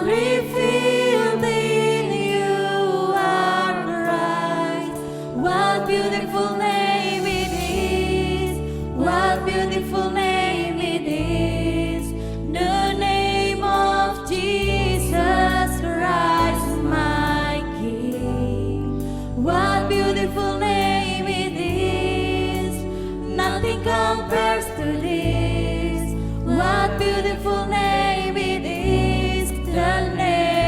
revealed in you are Christ. What beautiful name it is. What beautiful name it is. The name of Jesus Christ, my King. What beautiful name it is. Nothing compares to this. What beautiful name it is. The name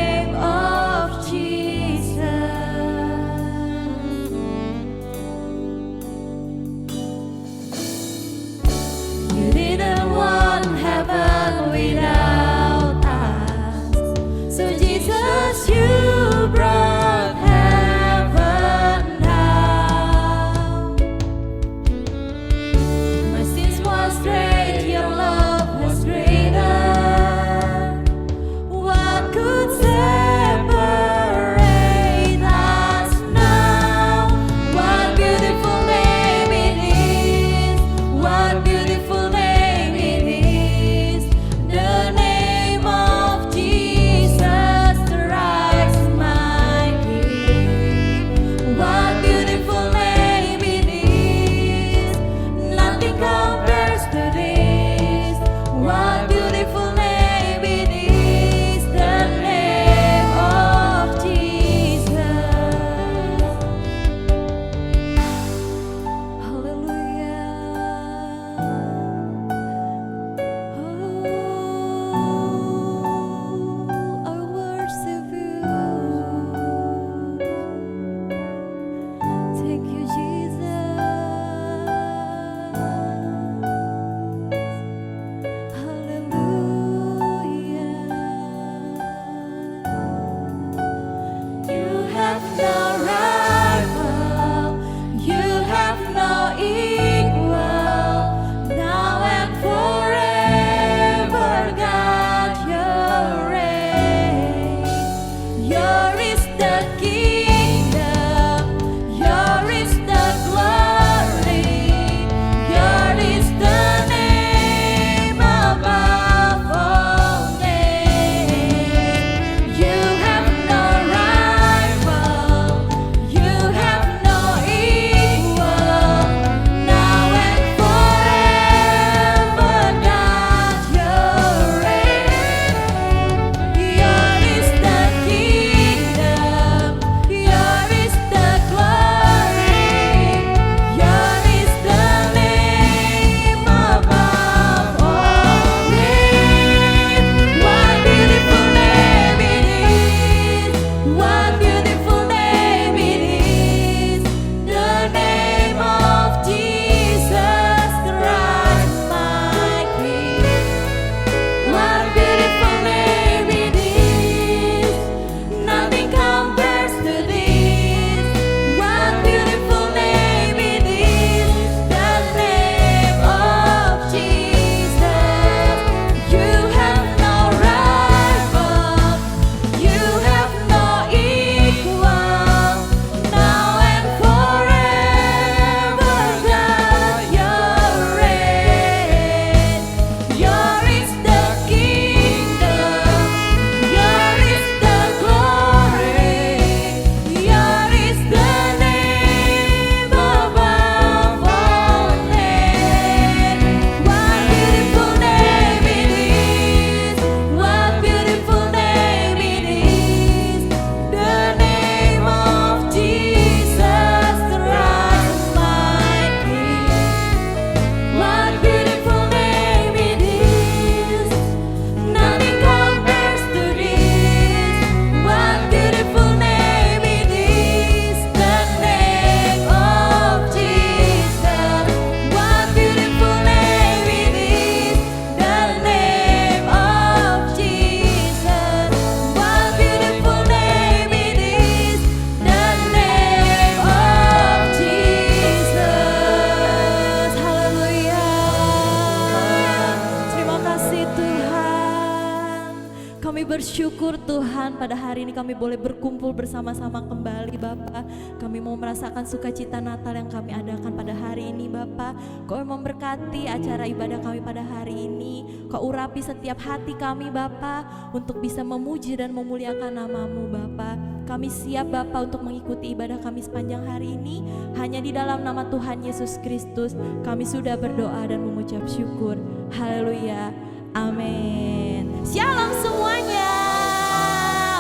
Kami bersyukur Tuhan, pada hari ini kami boleh berkumpul bersama-sama kembali Bapa. Kami mau merasakan sukacita Natal yang kami adakan pada hari ini Bapa. Kau memberkati acara ibadah kami pada hari ini. Kau urapi setiap hati kami Bapa, untuk bisa memuji dan memuliakan nama-Mu Bapa. Kami siap Bapa untuk mengikuti ibadah kami sepanjang hari ini. Hanya di dalam nama Tuhan Yesus Kristus kami sudah berdoa dan mengucap syukur. Haleluya. Amin. Shalom semuanya.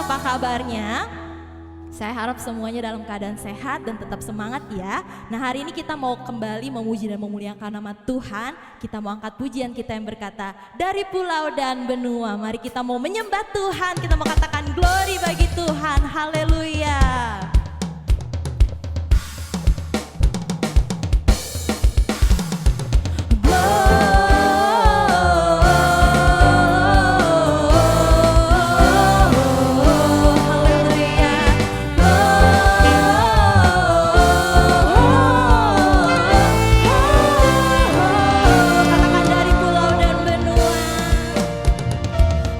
Apa kabarnya? Saya harap semuanya dalam keadaan sehat dan tetap semangat ya. Nah, hari ini kita mau kembali memuji dan memuliakan nama Tuhan. Kita mau angkat pujian kita yang berkata, dari pulau dan benua. Mari kita mau menyembah Tuhan. Kita mau katakan glory bagi Tuhan. Haleluya.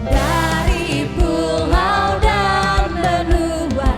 Dari pulau dan benua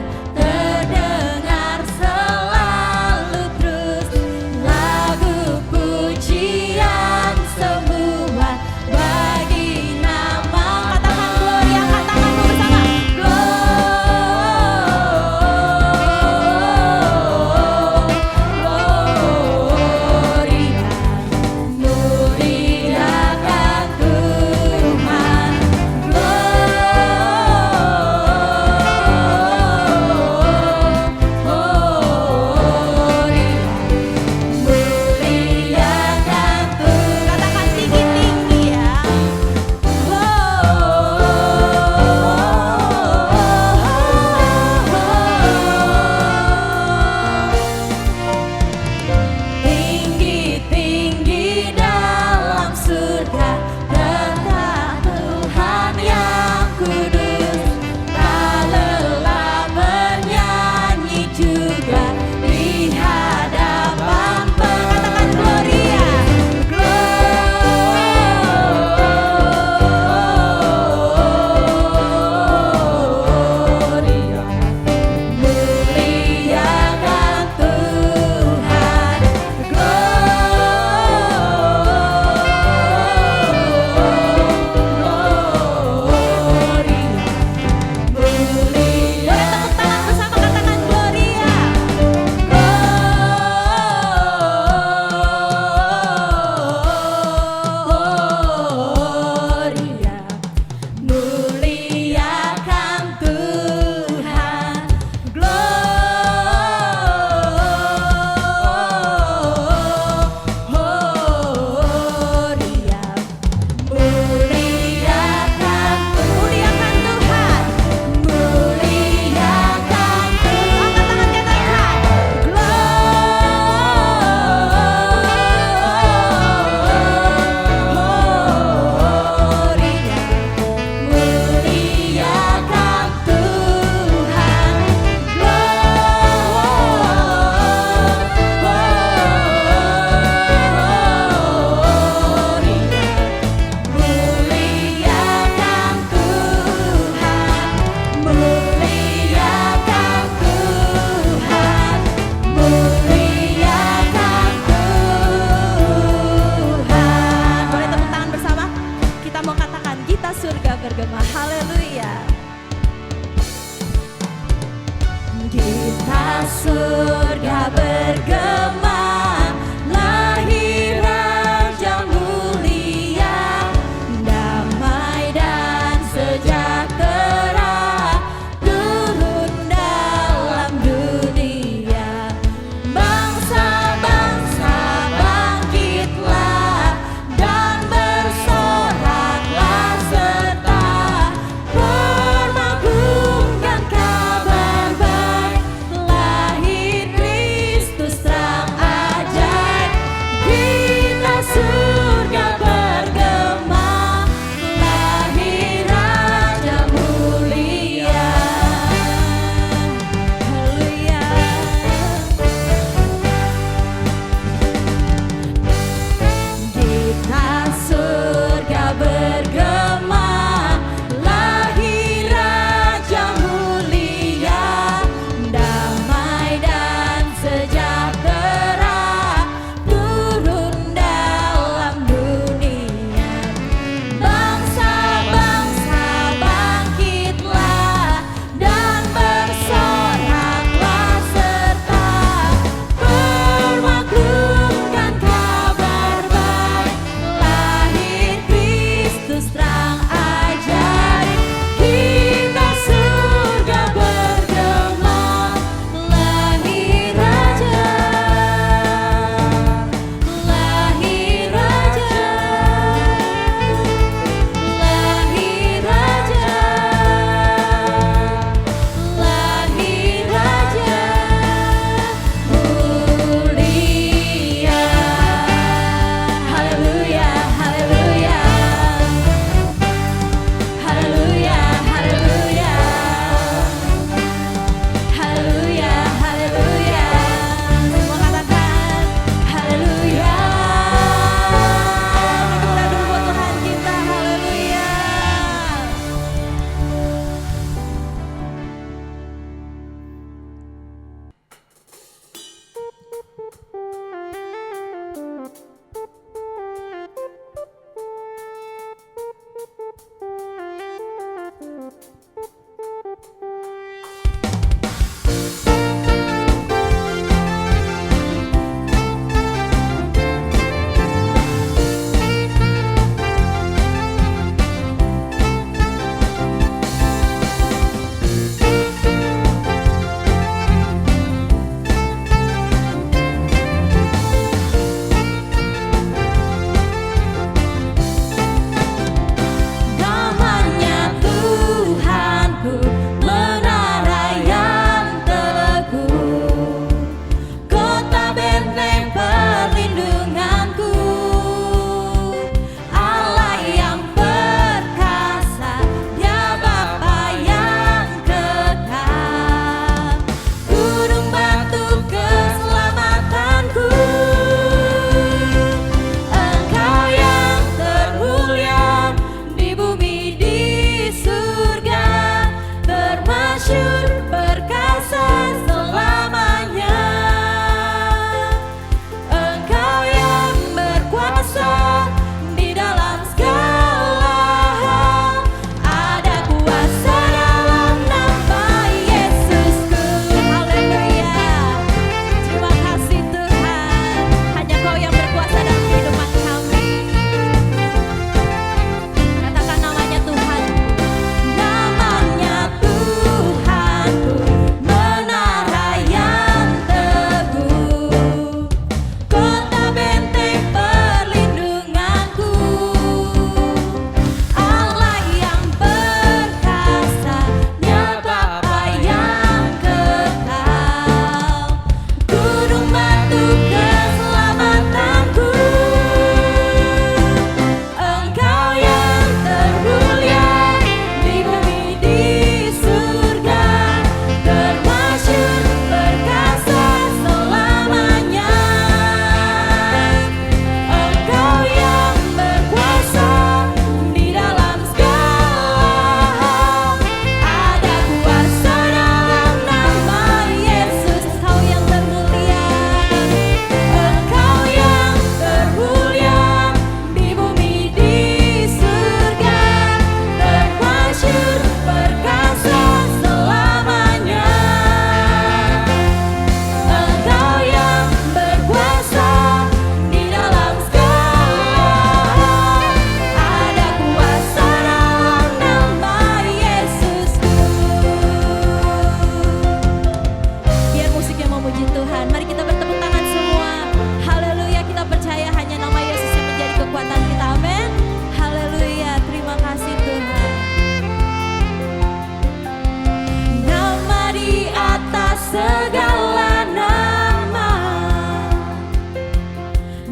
segala nama,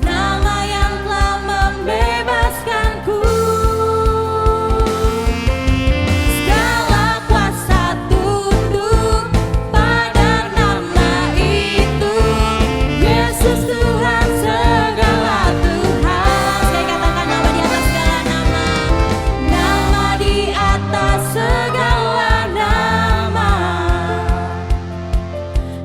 nama yang telah membebaskanku. Segala kuasa tunduk pada nama itu, Yesus Tuhan segala Tuhan. Saya katakan nama di atas segala nama, nama di atas segala nama,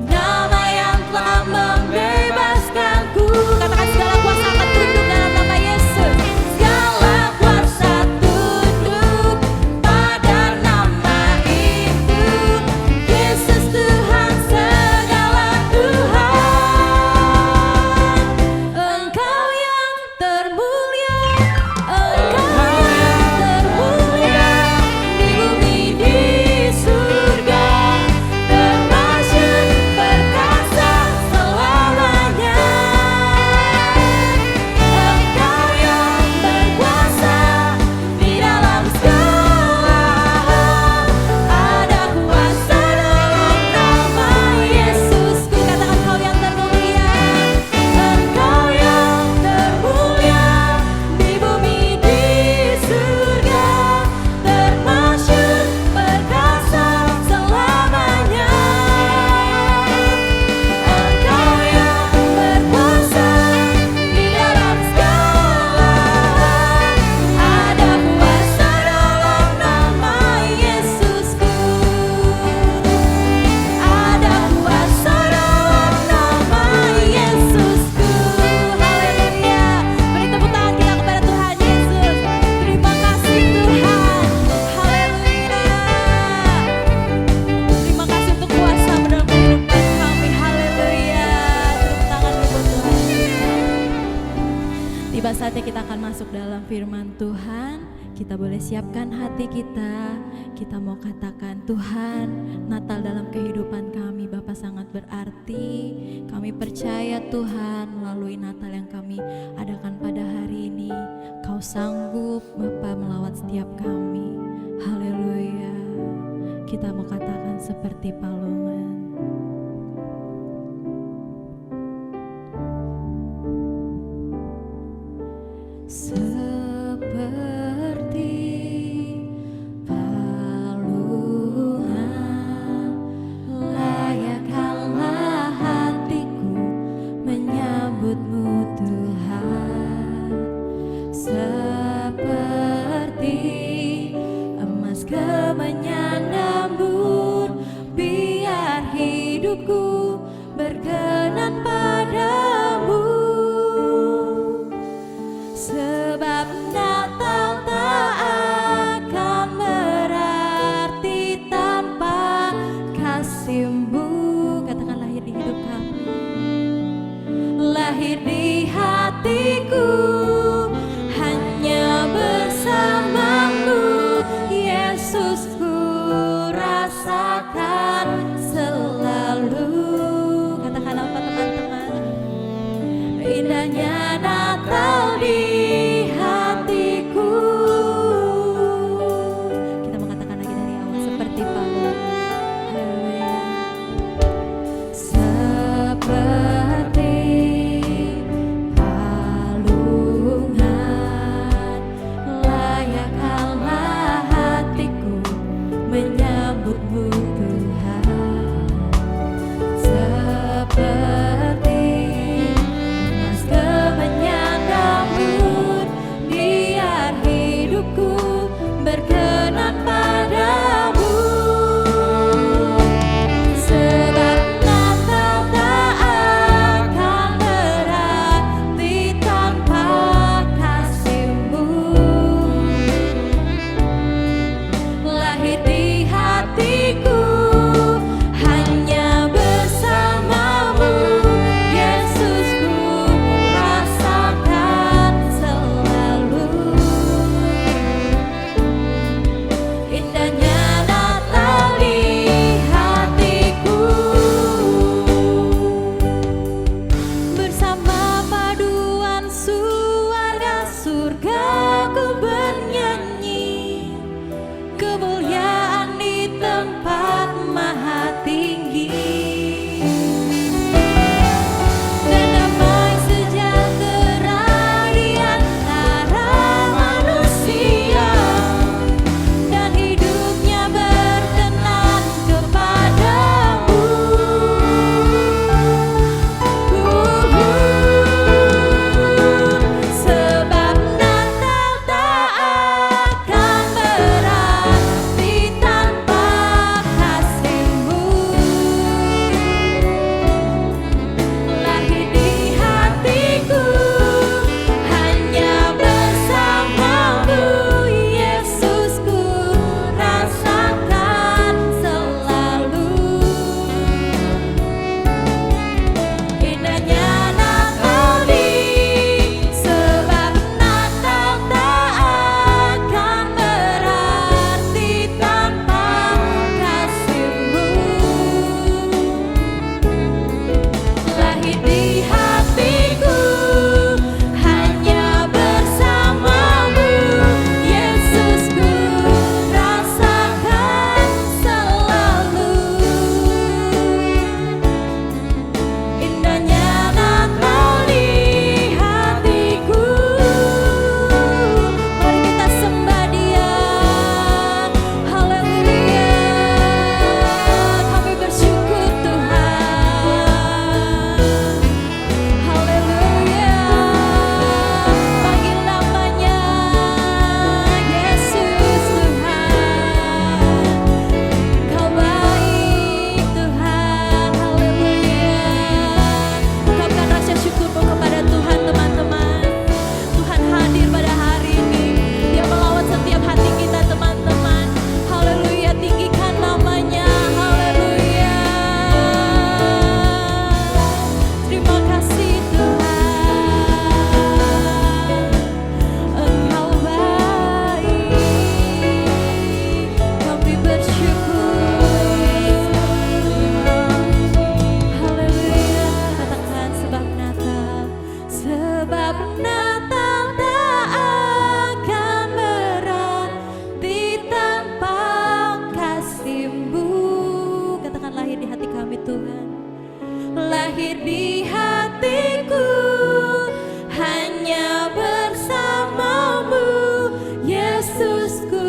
nama yang telah membebaskanku. Katakan segala kuasa akan tunduk dalam nama Yesus. Segala kuasa tunduk pada nama itu, Yesus Tuhan segala Tuhan. Engkau yang termulia, Engkau yang termulia di bumi di surga, termasyhur perkasa selamanya. Engkau yang berkuasa di dalam segala hal, ada kuasa dalam nama Yesusku. Katakan Engkau yang termulia, Engkau yang termulia di bumi di surga, termasyhur perkasa selamanya. Engkau yang berkuasa di dalam segala hal, ada kuasa dalam nama Yesusku. Ada kuasa dalam nama Yesusku. Haleluya. Beri tepuk tangan kita kepada Tuhan Yesus. Terima kasih Tuhan. Haleluya. Terima kasih untuk kuasa dalam kehidupan kami. Haleluya. Tepuk tangan buat Tuhan. Tiba saatnya kita akan masuk dalam firman Tuhan. Kita boleh siapkan hati kita. Kita mau katakan, Tuhan, Natal dalam kehidupan kami Bapa sangat berarti. Kami percaya Tuhan, melalui Natal yang kami adakan pada hari ini, Kau sanggup Bapa melawat setiap kami. Haleluya. Kita mau katakan seperti Paloman. Seperti palungan, layakkanlah hatiku menyambutmu Tuhan. Seperti emas kemenyan embun, biar hidupku berkenan padamu. Sebab Natal tak akan berarti tanpa kasih-Mu. Katakan lahir di hidup kami, lahir di hatiku, hanya bersama-Mu Yesus ku rasakan selalu. Katakan apa teman-teman? Indahnya Natal di hatiku. Kita mengatakan lagi dari awal, seperti palungan. Haleluya. Seperti palungan, layakkanlah hatiku menyambutmu Tuhan. Seperti emas kemenyan embun, biar hidupku berkenan padamu. Sebab Natal tak akan berarti tanpa kasih-Mu. Lahir di hatiku, lahir di hatiku, hanya bersamamu, Yesus, ku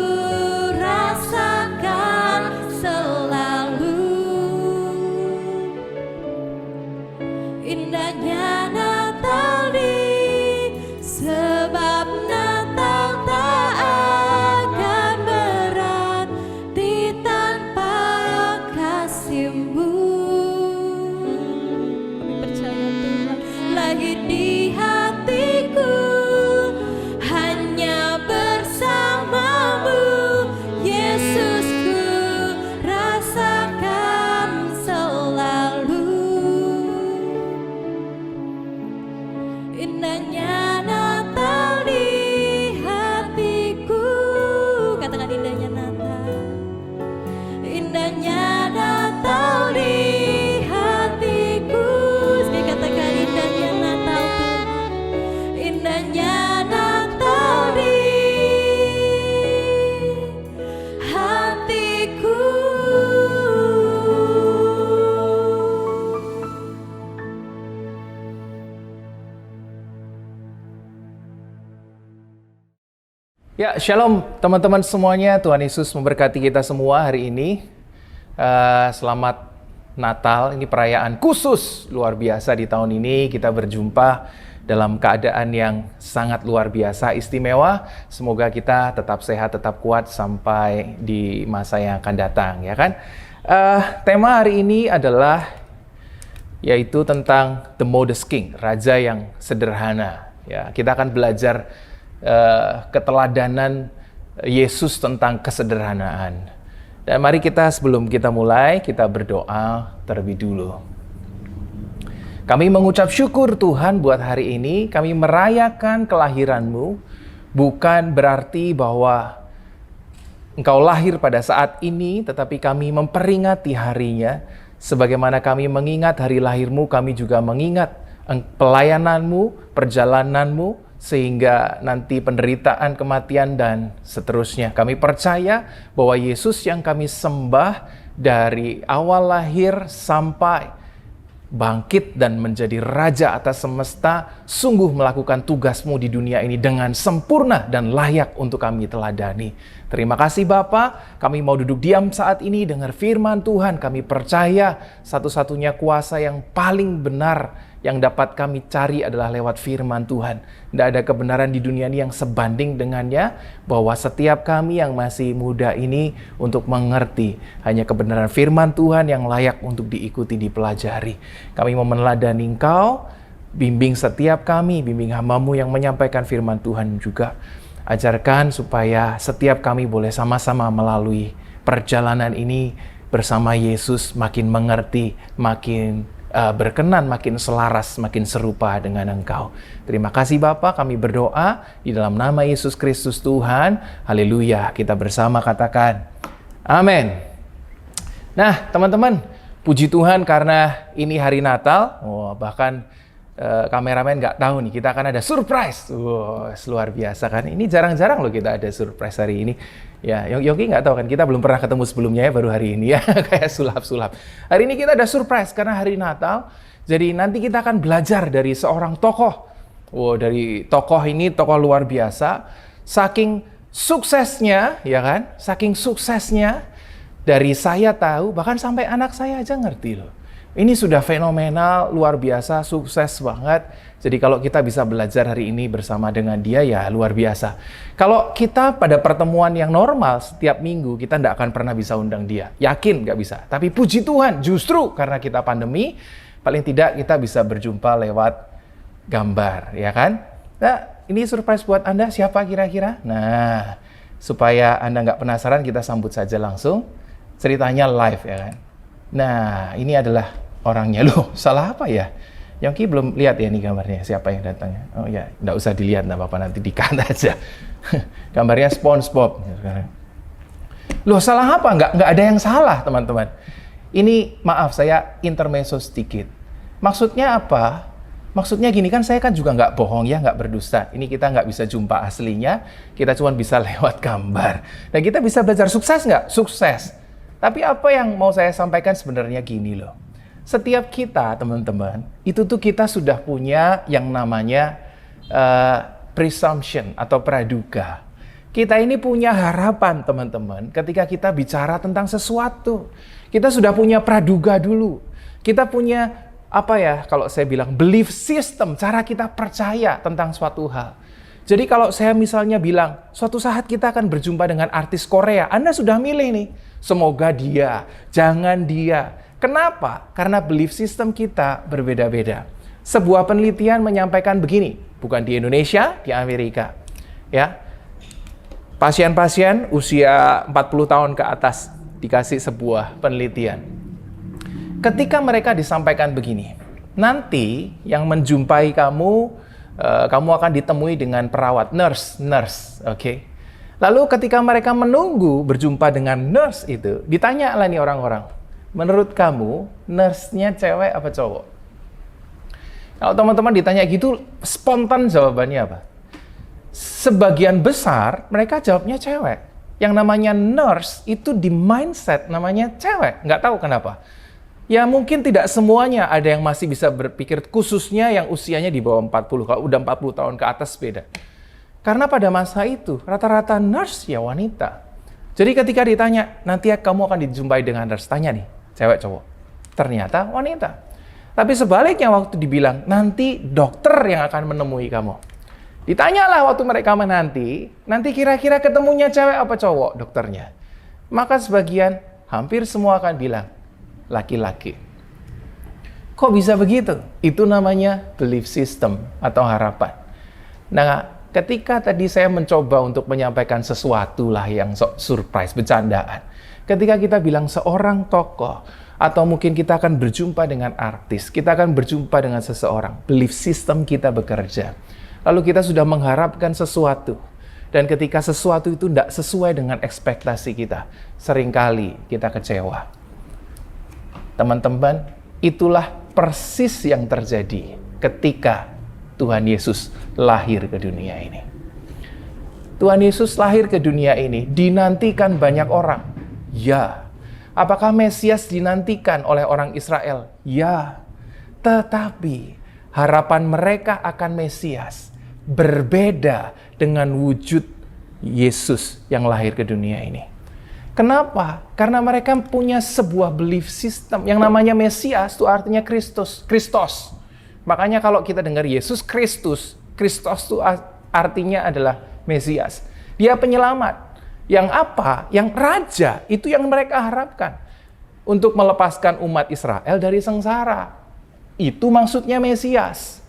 rasakan selalu indahnya Natal ini, sebab Natal tak akan berarti tanpa kasih-Mu. Kami percaya Tuhan lahir di hatiku, hanya bersamamu, Yesus, ku rasakan selalu indahnya Natal di hatiku. Katakan indahnya Natal, indahnya Natal di hatiku. Sekali katakan indahnya Natal Tuhan, indahnya Natal di hatiku. Ya, shalom teman-teman semuanya. Tuhan Yesus memberkati kita semua hari ini. Selamat Natal, ini perayaan khusus luar biasa di tahun ini. Kita berjumpa dalam keadaan yang sangat luar biasa, istimewa. Semoga kita tetap sehat, tetap kuat sampai di masa yang akan datang, ya kan? Tema hari ini adalah yaitu tentang The Modest King, raja yang sederhana. Ya, kita akan belajar keteladanan Yesus tentang kesederhanaan. Dan mari kita sebelum kita mulai, kita berdoa terlebih dulu. Kami mengucap syukur Tuhan buat hari ini. Kami merayakan kelahiran-Mu, bukan berarti bahwa Engkau lahir pada saat ini, tetapi kami memperingati harinya. Sebagaimana kami mengingat hari lahir-Mu, kami juga mengingat pelayanan-Mu, perjalanan-Mu, sehingga nanti penderitaan, kematian, dan seterusnya. Kami percaya bahwa Yesus yang kami sembah dari awal lahir sampai bangkit dan menjadi Raja atas semesta, sungguh melakukan tugas-Mu di dunia ini dengan sempurna dan layak untuk kami teladani. Terima kasih Bapa, kami mau duduk diam saat ini dengar firman Tuhan. Kami percaya satu-satunya kuasa yang paling benar yang dapat kami cari adalah lewat firman Tuhan. Tidak ada kebenaran di dunia ini yang sebanding dengannya, bahwa setiap kami yang masih muda ini untuk mengerti hanya kebenaran firman Tuhan yang layak untuk diikuti, dipelajari. Kami mau meneladani Engkau, bimbing setiap kami, bimbing hamba-Mu yang menyampaikan firman Tuhan juga. Ajarkan supaya setiap kami boleh sama-sama melalui perjalanan ini bersama Yesus, makin mengerti, makin berkenan, makin selaras, makin serupa dengan Engkau. Terima kasih Bapa, kami berdoa di dalam nama Yesus Kristus Tuhan. Haleluya. Kita bersama katakan amin. Nah teman-teman, puji Tuhan karena ini hari Natal. Bahkan kameramen nggak tahu nih, kita akan ada surprise. Luar biasa kan. Ini jarang-jarang loh kita ada surprise hari ini. Ya, Yogi nggak tahu kan, kita belum pernah ketemu sebelumnya ya, baru hari ini ya, kayak sulap-sulap. Hari ini kita ada surprise karena hari Natal. Jadi nanti kita akan belajar dari seorang tokoh. Dari tokoh ini, tokoh luar biasa. Saking suksesnya, ya kan? Saking suksesnya, dari saya tahu, bahkan sampai anak saya aja ngerti loh. Ini sudah fenomenal, luar biasa, sukses banget. Jadi kalau kita bisa belajar hari ini bersama dengan dia, ya luar biasa. Kalau kita pada pertemuan yang normal setiap minggu, kita tidak akan pernah bisa undang dia. Yakin nggak bisa. Tapi puji Tuhan, justru karena kita pandemi, paling tidak kita bisa berjumpa lewat gambar, ya kan? Nah, ini surprise buat Anda, siapa kira-kira? Nah, supaya Anda nggak penasaran, kita sambut saja langsung. Ceritanya live, ya kan? Nah, ini adalah orangnya. Loh, salah apa ya? Yongki belum lihat ya nih gambarnya, siapa yang datang. Oh ya, nggak usah dilihat, nggak apa-apa, nanti di-cut aja. Gambarnya SpongeBob. Loh, salah apa? Nggak ada yang salah, teman-teman. Ini, maaf, saya intermezzo sedikit. Maksudnya apa? Maksudnya gini, kan saya kan juga nggak bohong ya, nggak berdusta. Ini kita nggak bisa jumpa aslinya, kita cuma bisa lewat gambar. Nah, kita bisa belajar sukses nggak? Sukses. Tapi apa yang mau saya sampaikan sebenarnya gini loh. Setiap kita, teman-teman, itu tuh kita sudah punya yang namanya presumption atau praduga. Kita ini punya harapan, teman-teman, ketika kita bicara tentang sesuatu. Kita sudah punya praduga dulu. Kita punya, kalau saya bilang, belief system, cara kita percaya tentang suatu hal. Jadi kalau saya misalnya bilang, suatu saat kita akan berjumpa dengan artis Korea, Anda sudah milih nih, semoga dia, jangan dia. Kenapa? Karena belief system kita berbeda-beda. Sebuah penelitian menyampaikan begini, bukan di Indonesia, di Amerika. Ya, pasien-pasien usia 40 tahun ke atas dikasih sebuah penelitian. Ketika mereka disampaikan begini, nanti yang menjumpai kamu akan ditemui dengan perawat, nurse, oke? Lalu ketika mereka menunggu berjumpa dengan nurse itu, ditanya lah nih orang-orang, menurut kamu, nurse-nya cewek apa cowok? Kalau teman-teman ditanya gitu, spontan jawabannya apa? Sebagian besar mereka jawabnya cewek. Yang namanya nurse itu di mindset namanya cewek, nggak tahu kenapa. Ya mungkin tidak semuanya, ada yang masih bisa berpikir, khususnya yang usianya di bawah 40, kalau udah 40 tahun ke atas beda. Karena pada masa itu, rata-rata nurse ya wanita. Jadi ketika ditanya, nanti kamu akan dijumpai dengan nurse, tanya nih, cewek cowok. Ternyata wanita. Tapi sebaliknya waktu dibilang, nanti dokter yang akan menemui kamu. Ditanyalah waktu mereka menanti, nanti kira-kira ketemunya cewek apa cowok dokternya. Maka sebagian, hampir semua akan bilang, laki-laki. Kok bisa begitu? Itu namanya belief system atau harapan. Nah, ketika tadi saya mencoba untuk menyampaikan sesuatu lah yang surprise, bercandaan. Ketika kita bilang seorang tokoh, atau mungkin kita akan berjumpa dengan artis, kita akan berjumpa dengan seseorang, belief system kita bekerja. Lalu kita sudah mengharapkan sesuatu. Dan ketika sesuatu itu tidak sesuai dengan ekspektasi kita, seringkali kita kecewa. Teman-teman, itulah persis yang terjadi ketika Tuhan Yesus lahir ke dunia ini. Tuhan Yesus lahir ke dunia ini dinantikan banyak orang. Ya. Apakah Mesias dinantikan oleh orang Israel? Ya. Tetapi harapan mereka akan Mesias berbeda dengan wujud Yesus yang lahir ke dunia ini. Kenapa? Karena mereka punya sebuah belief system yang namanya Mesias, itu artinya Kristus. Makanya kalau kita dengar Yesus Kristus, Kristus itu artinya adalah Mesias. Dia penyelamat. Yang apa? Yang raja, itu yang mereka harapkan. Untuk melepaskan umat Israel dari sengsara. Itu maksudnya Mesias.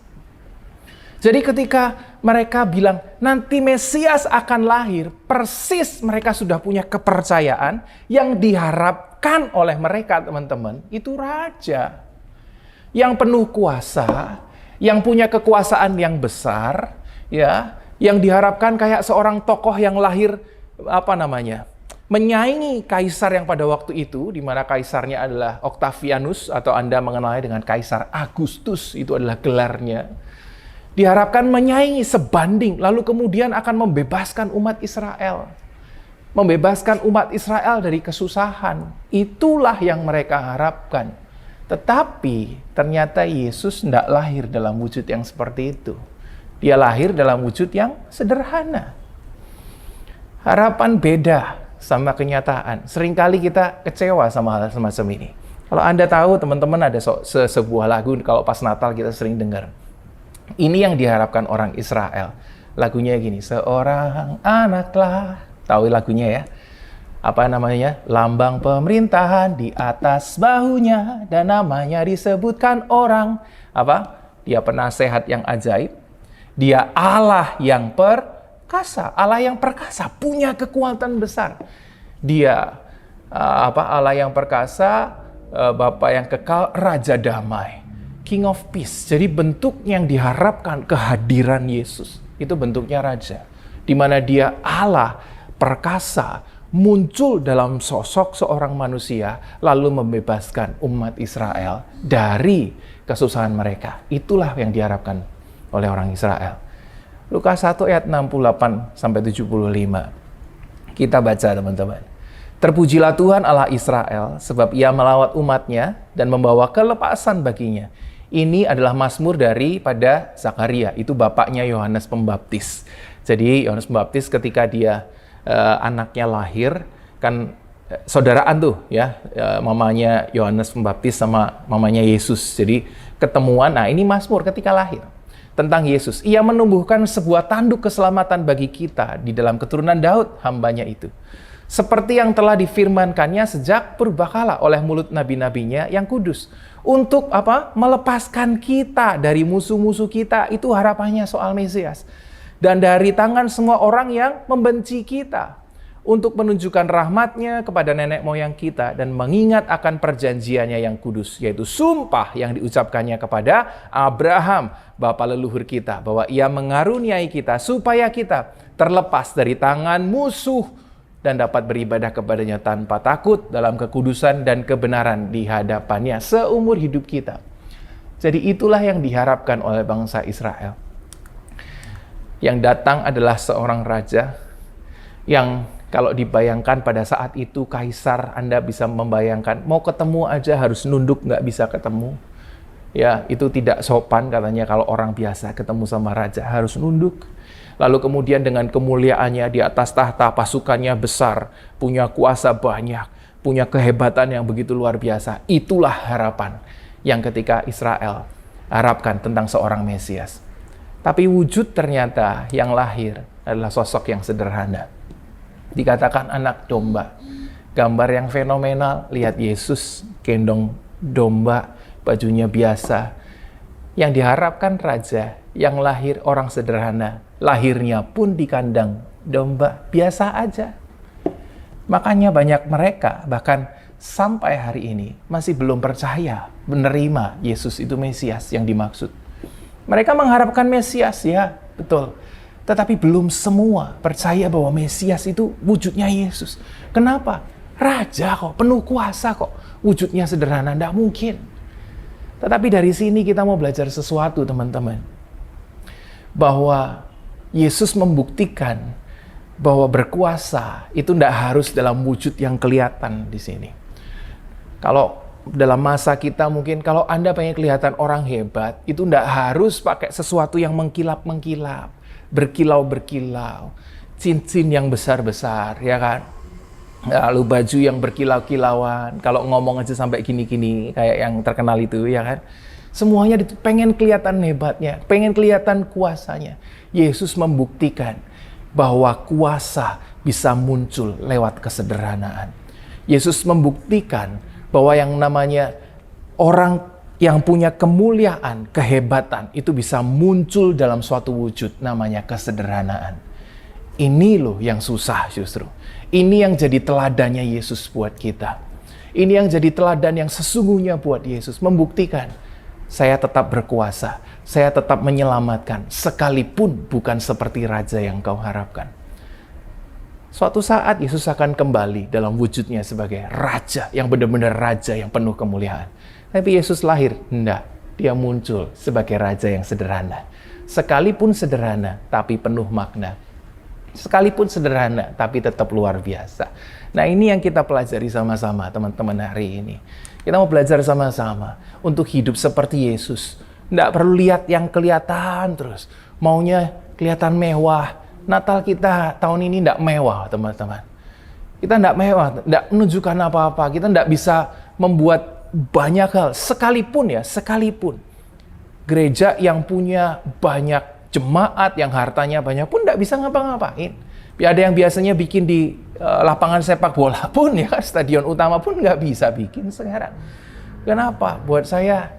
Jadi ketika mereka bilang, nanti Mesias akan lahir, persis mereka sudah punya kepercayaan yang diharapkan oleh mereka, teman-teman, itu raja. Yang penuh kuasa, yang punya kekuasaan yang besar, ya, yang diharapkan kayak seorang tokoh yang lahir, menyaingi kaisar yang pada waktu itu, di mana kaisarnya adalah Octavianus, atau Anda mengenalnya dengan Kaisar Agustus, itu adalah gelarnya. Diharapkan menyaingi, sebanding, lalu kemudian akan membebaskan umat Israel. Membebaskan umat Israel dari kesusahan. Itulah yang mereka harapkan. Tetapi ternyata Yesus tidak lahir dalam wujud yang seperti itu. Dia lahir dalam wujud yang sederhana. Harapan beda sama kenyataan. Seringkali kita kecewa sama hal semacam ini. Kalau Anda tahu, teman-teman, ada sebuah lagu kalau pas Natal kita sering dengar. Ini yang diharapkan orang Israel. Lagunya gini, seorang anaklah. Tahu lagunya ya? Lambang pemerintahan di atas bahunya dan namanya disebutkan orang. Dia penasehat yang ajaib. Dia Allah yang perkasa. Allah yang perkasa punya kekuatan besar. Dia Allah yang perkasa, Bapa yang kekal, Raja damai. King of Peace. Jadi bentuk yang diharapkan kehadiran Yesus. Itu bentuknya raja. Di mana dia Allah perkasa muncul dalam sosok seorang manusia lalu membebaskan umat Israel dari kesusahan mereka. Itulah yang diharapkan oleh orang Israel. Lukas 1 ayat 68 sampai 75. Kita baca, teman-teman. Terpujilah Tuhan Allah Israel, sebab ia melawat umatnya dan membawa kelepasan baginya. Ini adalah mazmur daripada Zakaria, itu bapaknya Yohanes Pembaptis. Jadi Yohanes Pembaptis ketika dia anaknya lahir, kan saudaraan tuh ya, mamanya Yohanes Pembaptis sama mamanya Yesus. Jadi ketemuan, nah ini mazmur ketika lahir. Tentang Yesus, ia menumbuhkan sebuah tanduk keselamatan bagi kita di dalam keturunan Daud, hambanya itu. Seperti yang telah difirmankannya sejak purbakala oleh mulut nabi-nabinya yang kudus. Untuk apa? Melepaskan kita dari musuh-musuh kita. Itu harapannya soal Mesias. Dan dari tangan semua orang yang membenci kita. Untuk menunjukkan rahmatnya kepada nenek moyang kita. Dan mengingat akan perjanjiannya yang kudus. Yaitu sumpah yang diucapkannya kepada Abraham, bapa leluhur kita. Bahwa ia mengaruniai kita supaya kita terlepas dari tangan musuh. Dan dapat beribadah kepadanya tanpa takut dalam kekudusan dan kebenaran di hadapannya seumur hidup kita. Jadi itulah yang diharapkan oleh bangsa Israel. Yang datang adalah seorang raja yang kalau dibayangkan pada saat itu kaisar, Anda bisa membayangkan mau ketemu aja harus nunduk, nggak bisa ketemu. Ya, itu tidak sopan katanya kalau orang biasa ketemu sama raja harus nunduk. Lalu kemudian dengan kemuliaannya di atas tahta, pasukannya besar, punya kuasa banyak, punya kehebatan yang begitu luar biasa. Itulah harapan yang ketika Israel harapkan tentang seorang Mesias. Tapi wujud ternyata yang lahir adalah sosok yang sederhana. Dikatakan anak domba. Gambar yang fenomenal, lihat Yesus gendong domba, bajunya biasa. Yang diharapkan raja yang lahir orang sederhana, lahirnya pun di kandang domba, biasa aja. Makanya banyak mereka, bahkan sampai hari ini, masih belum percaya menerima Yesus itu Mesias yang dimaksud. Mereka mengharapkan Mesias, ya betul. Tetapi belum semua percaya bahwa Mesias itu wujudnya Yesus. Kenapa? Raja kok, penuh kuasa kok. Wujudnya sederhana, tidak mungkin. Tetapi dari sini kita mau belajar sesuatu, teman-teman. Bahwa Yesus membuktikan bahwa berkuasa itu tidak harus dalam wujud yang kelihatan di sini. Kalau dalam masa kita mungkin kalau Anda pengen kelihatan orang hebat, itu tidak harus pakai sesuatu yang mengkilap-mengkilap, berkilau-berkilau, cincin yang besar-besar, ya kan? Lalu baju yang berkilau-kilauan, kalau ngomong aja sampai gini-gini, kayak yang terkenal itu, ya kan? Semuanya pengen kelihatan hebatnya, pengen kelihatan kuasanya. Yesus membuktikan bahwa kuasa bisa muncul lewat kesederhanaan. Yesus membuktikan bahwa yang namanya orang yang punya kemuliaan, kehebatan, itu bisa muncul dalam suatu wujud, namanya kesederhanaan. Ini loh yang susah justru. Ini yang jadi teladannya Yesus buat kita. Ini yang jadi teladan yang sesungguhnya buat Yesus. Membuktikan, saya tetap berkuasa, saya tetap menyelamatkan, sekalipun bukan seperti raja yang kau harapkan. Suatu saat Yesus akan kembali dalam wujudnya sebagai raja, yang benar-benar raja yang penuh kemuliaan. Tapi Yesus lahir, enggak. Dia muncul sebagai raja yang sederhana. Sekalipun sederhana, tapi penuh makna. Sekalipun sederhana, tapi tetap luar biasa. Nah, ini yang kita pelajari sama-sama, teman-teman, hari ini. Kita mau belajar sama-sama untuk hidup seperti Yesus. Nggak perlu lihat yang kelihatan terus. Maunya kelihatan mewah. Natal kita tahun ini nggak mewah, teman-teman. Kita nggak mewah, nggak menunjukkan apa-apa. Kita nggak bisa membuat banyak hal. Sekalipun gereja yang punya banyak jemaat, yang hartanya banyak pun nggak bisa ngapa-ngapain. Ada yang biasanya bikin di lapangan sepak bola pun, ya stadion utama pun nggak bisa bikin sekarang. Kenapa? Buat saya,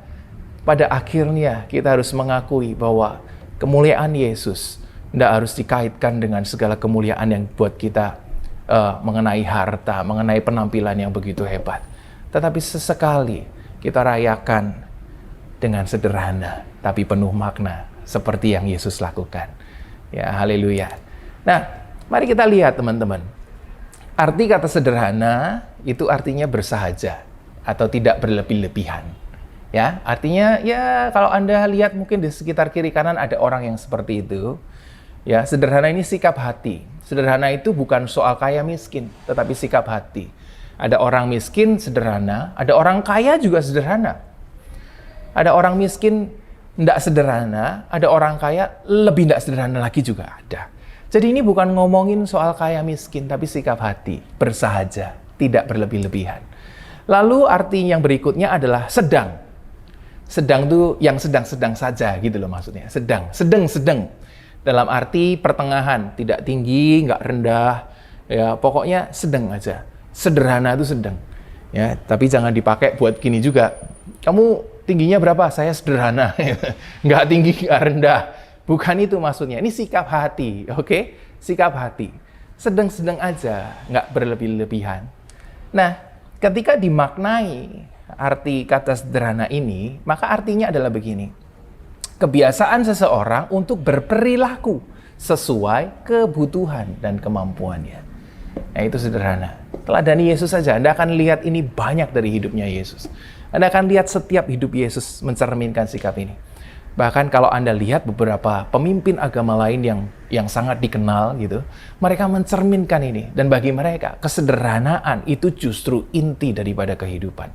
pada akhirnya kita harus mengakui bahwa kemuliaan Yesus nggak harus dikaitkan dengan segala kemuliaan yang buat kita mengenai harta, mengenai penampilan yang begitu hebat. Tetapi sesekali kita rayakan dengan sederhana, tapi penuh makna, seperti yang Yesus lakukan. Ya, haleluya. Nah, mari kita lihat, teman-teman. Arti kata sederhana itu artinya bersahaja atau tidak berlebih-lebihan. Ya, artinya ya kalau Anda lihat mungkin di sekitar kiri kanan ada orang yang seperti itu. Ya, sederhana ini sikap hati. Sederhana itu bukan soal kaya miskin, tetapi sikap hati. Ada orang miskin sederhana, ada orang kaya juga sederhana. Ada orang miskin tidak sederhana, ada orang kaya lebih tidak sederhana lagi juga ada. Jadi ini bukan ngomongin soal kaya miskin, tapi sikap hati, bersahaja, tidak berlebih-lebihan. Lalu arti yang berikutnya adalah sedang. Sedang itu yang sedang-sedang saja gitu loh maksudnya. Sedang. Dalam arti pertengahan, tidak tinggi, nggak rendah. Ya, pokoknya sedang aja. Sederhana itu sedang. Ya, tapi jangan dipakai buat gini juga. Kamu tingginya berapa? Saya sederhana. Nggak tinggi, nggak rendah. Bukan itu maksudnya. Ini sikap hati, oke? Sikap hati. Sedang-sedang aja, nggak berlebih-lebihan. Nah, ketika dimaknai arti kata sederhana ini, maka artinya adalah begini. Kebiasaan seseorang untuk berperilaku sesuai kebutuhan dan kemampuannya. Nah, itu sederhana. Teladani Yesus saja, Anda akan lihat ini banyak dari hidupnya Yesus. Anda akan lihat setiap hidup Yesus mencerminkan sikap ini. Bahkan kalau Anda lihat beberapa pemimpin agama lain yang sangat dikenal gitu, mereka mencerminkan ini. Dan bagi mereka, kesederhanaan itu justru inti daripada kehidupan.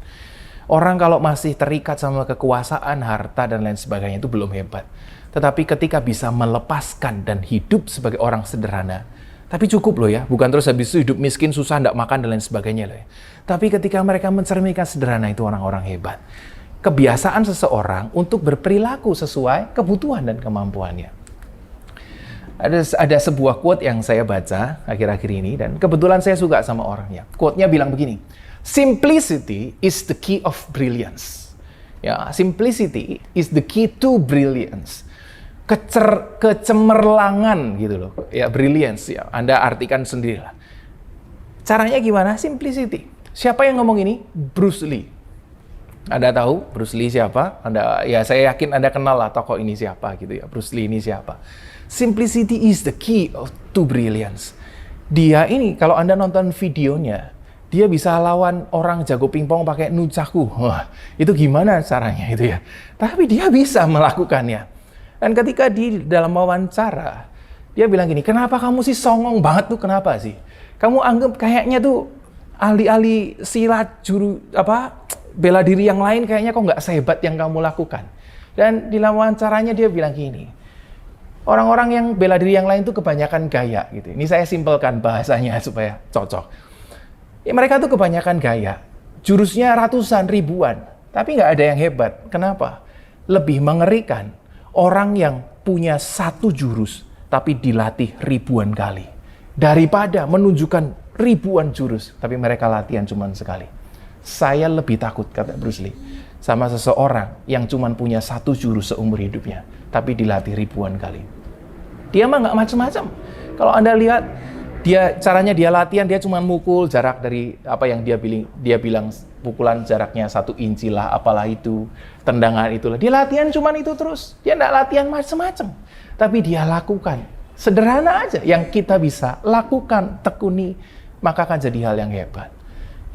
Orang kalau masih terikat sama kekuasaan, harta, dan lain sebagainya itu belum hebat. Tetapi ketika bisa melepaskan dan hidup sebagai orang sederhana, tapi cukup loh ya, bukan terus habis itu hidup miskin, susah, tidak makan, dan lain sebagainya loh ya. Tapi ketika mereka mencerminkan sederhana itu orang-orang hebat. Kebiasaan seseorang untuk berperilaku sesuai kebutuhan dan kemampuannya. Ada sebuah quote yang saya baca akhir-akhir ini, dan kebetulan saya suka sama orangnya. Quote-nya bilang begini, "Simplicity is the key of brilliance." Ya, simplicity is the key to brilliance. Kecemerlangan gitu loh. Ya, brilliance ya. Anda artikan sendirilah. Caranya gimana? Simplicity. Siapa yang ngomong ini? Bruce Lee. Anda tahu Bruce Lee siapa? Saya yakin Anda kenal lah tokoh ini siapa gitu ya. Bruce Lee ini siapa? Simplicity is the key to brilliance. Dia ini kalau Anda nonton videonya, dia bisa lawan orang jago pingpong pakai nunchaku. Wah, itu gimana caranya itu ya? Tapi dia bisa melakukannya. Dan ketika di dalam wawancara, dia bilang gini, "Kenapa kamu sih songong banget tuh? Kenapa sih? Kamu anggap kayaknya tuh ahli-ahli silat bela diri yang lain kayaknya kok nggak sehebat yang kamu lakukan." Dan di dalam wawancaranya dia bilang gini, orang-orang yang bela diri yang lain tuh kebanyakan gaya gitu. Ini saya simpelkan bahasanya supaya cocok. Ya, mereka tuh kebanyakan gaya, jurusnya ratusan, ribuan, tapi nggak ada yang hebat. Kenapa? Lebih mengerikan orang yang punya satu jurus, tapi dilatih ribuan kali. Daripada menunjukkan ribuan jurus, tapi mereka latihan cuma sekali. Saya lebih takut, kata Bruce Lee, sama seseorang yang cuma punya satu jurus seumur hidupnya, tapi dilatih ribuan kali. Dia mah nggak macam-macam. Kalau Anda lihat, caranya dia latihan, dia cuma mukul jarak dari apa yang dia bilang pukulan jaraknya 1 inci lah, apalah itu, tendangan itulah. Dia latihan cuma itu terus. Dia nggak latihan macam-macam. Tapi dia lakukan. Sederhana aja yang kita bisa lakukan, tekuni, maka akan jadi hal yang hebat.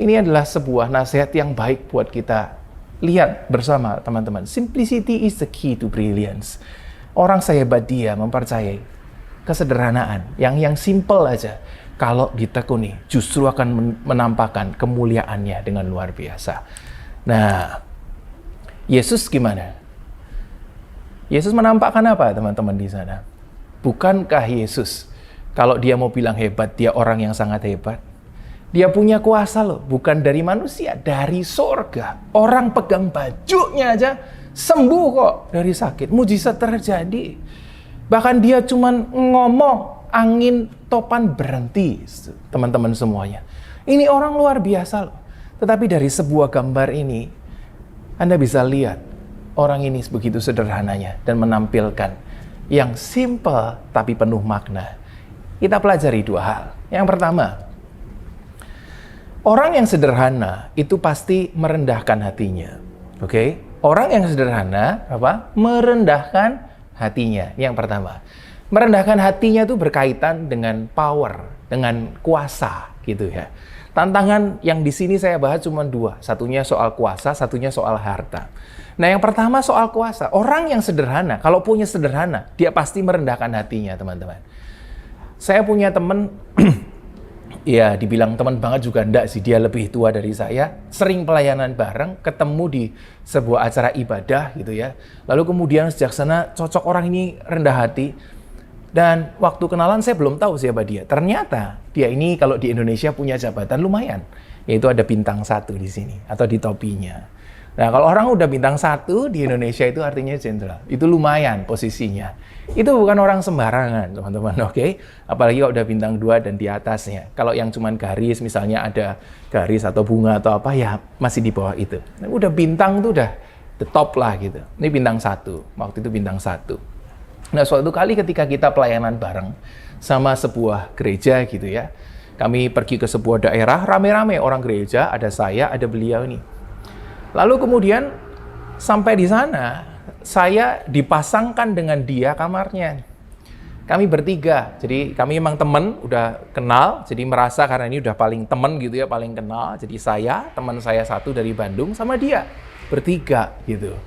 Ini adalah sebuah nasihat yang baik buat kita lihat bersama teman-teman. Simplicity is the key to brilliance. Orang sehebat dia mempercayai kesederhanaan, yang simple aja, kalau ditekuni justru akan menampakkan kemuliaannya dengan luar biasa. Nah, Yesus gimana? Yesus menampakkan apa teman-teman di sana? Bukankah Yesus kalau dia mau bilang hebat, dia orang yang sangat hebat? Dia punya kuasa loh, bukan dari manusia, dari surga. Orang pegang bajunya aja sembuh kok dari sakit. Mujizat terjadi. Bahkan dia cuman ngomong, angin topan berhenti, teman-teman semuanya. Ini orang luar biasa loh. Tetapi dari sebuah gambar ini, Anda bisa lihat orang ini begitu sederhananya dan menampilkan yang simple tapi penuh makna. Kita pelajari 2 hal. Yang pertama, orang yang sederhana itu pasti merendahkan hatinya. Oke? Orang yang sederhana merendahkan hatinya. Yang pertama, merendahkan hatinya itu berkaitan dengan power, dengan kuasa gitu ya. Tantangan yang di sini saya bahas cuma 2. Satunya soal kuasa, satunya soal harta. Nah, yang pertama soal kuasa. Orang yang sederhana, kalau punya sederhana, dia pasti merendahkan hatinya, teman-teman. Saya punya teman, ya dibilang teman banget juga enggak sih, dia lebih tua dari saya, sering pelayanan bareng, ketemu di sebuah acara ibadah gitu ya. Lalu kemudian sejak sana cocok, orang ini rendah hati. Dan waktu kenalan saya belum tahu siapa dia. Ternyata dia ini kalau di Indonesia punya jabatan lumayan, yaitu ada bintang 1 di sini atau di topinya. Nah, kalau orang udah bintang 1 di Indonesia itu artinya jenderal. Itu lumayan posisinya. Itu bukan orang sembarangan, teman-teman, oke? Apalagi kalau udah bintang 2 dan di atasnya. Kalau yang cuman garis, misalnya ada garis atau bunga atau apa, ya masih di bawah itu. Nah, udah bintang tuh udah the top lah gitu. Ini bintang 1, waktu itu bintang 1. Nah, suatu kali ketika kita pelayanan bareng sama sebuah gereja gitu ya. Kami pergi ke sebuah daerah, rame-rame orang gereja, ada saya, ada beliau nih. Lalu kemudian sampai di sana, saya dipasangkan dengan dia kamarnya. Kami bertiga, jadi kami memang teman, udah kenal, jadi merasa karena ini udah paling teman gitu ya, paling kenal. Jadi saya, teman saya 1 dari Bandung, sama dia, bertiga gitu.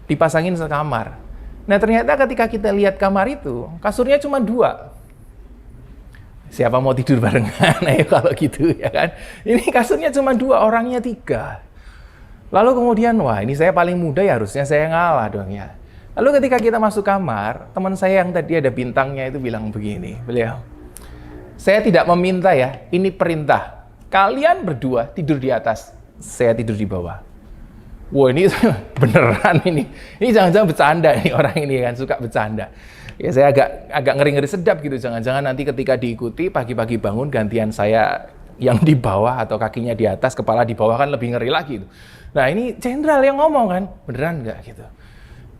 Dipasangin sekamar. Nah ternyata ketika kita lihat kamar itu, kasurnya cuma 2. Siapa mau tidur barengan? Ayo kalau gitu ya kan. Ini kasurnya cuma 2, orangnya 3. Lalu kemudian, wah ini saya paling muda ya, harusnya saya ngalah dong ya. Lalu ketika kita masuk kamar, teman saya yang tadi ada bintangnya itu bilang begini, beliau, saya tidak meminta ya, ini perintah. Kalian berdua tidur di atas, saya tidur di bawah. Wah ini beneran ini. Ini jangan-jangan bercanda nih, orang ini kan suka bercanda. Ya saya agak ngeri-ngeri sedap gitu, jangan-jangan nanti ketika diikuti pagi-pagi bangun gantian saya yang di bawah atau kakinya di atas, kepala di bawah, kan lebih ngeri lagi gitu. Nah ini jenderal yang ngomong kan, beneran nggak gitu?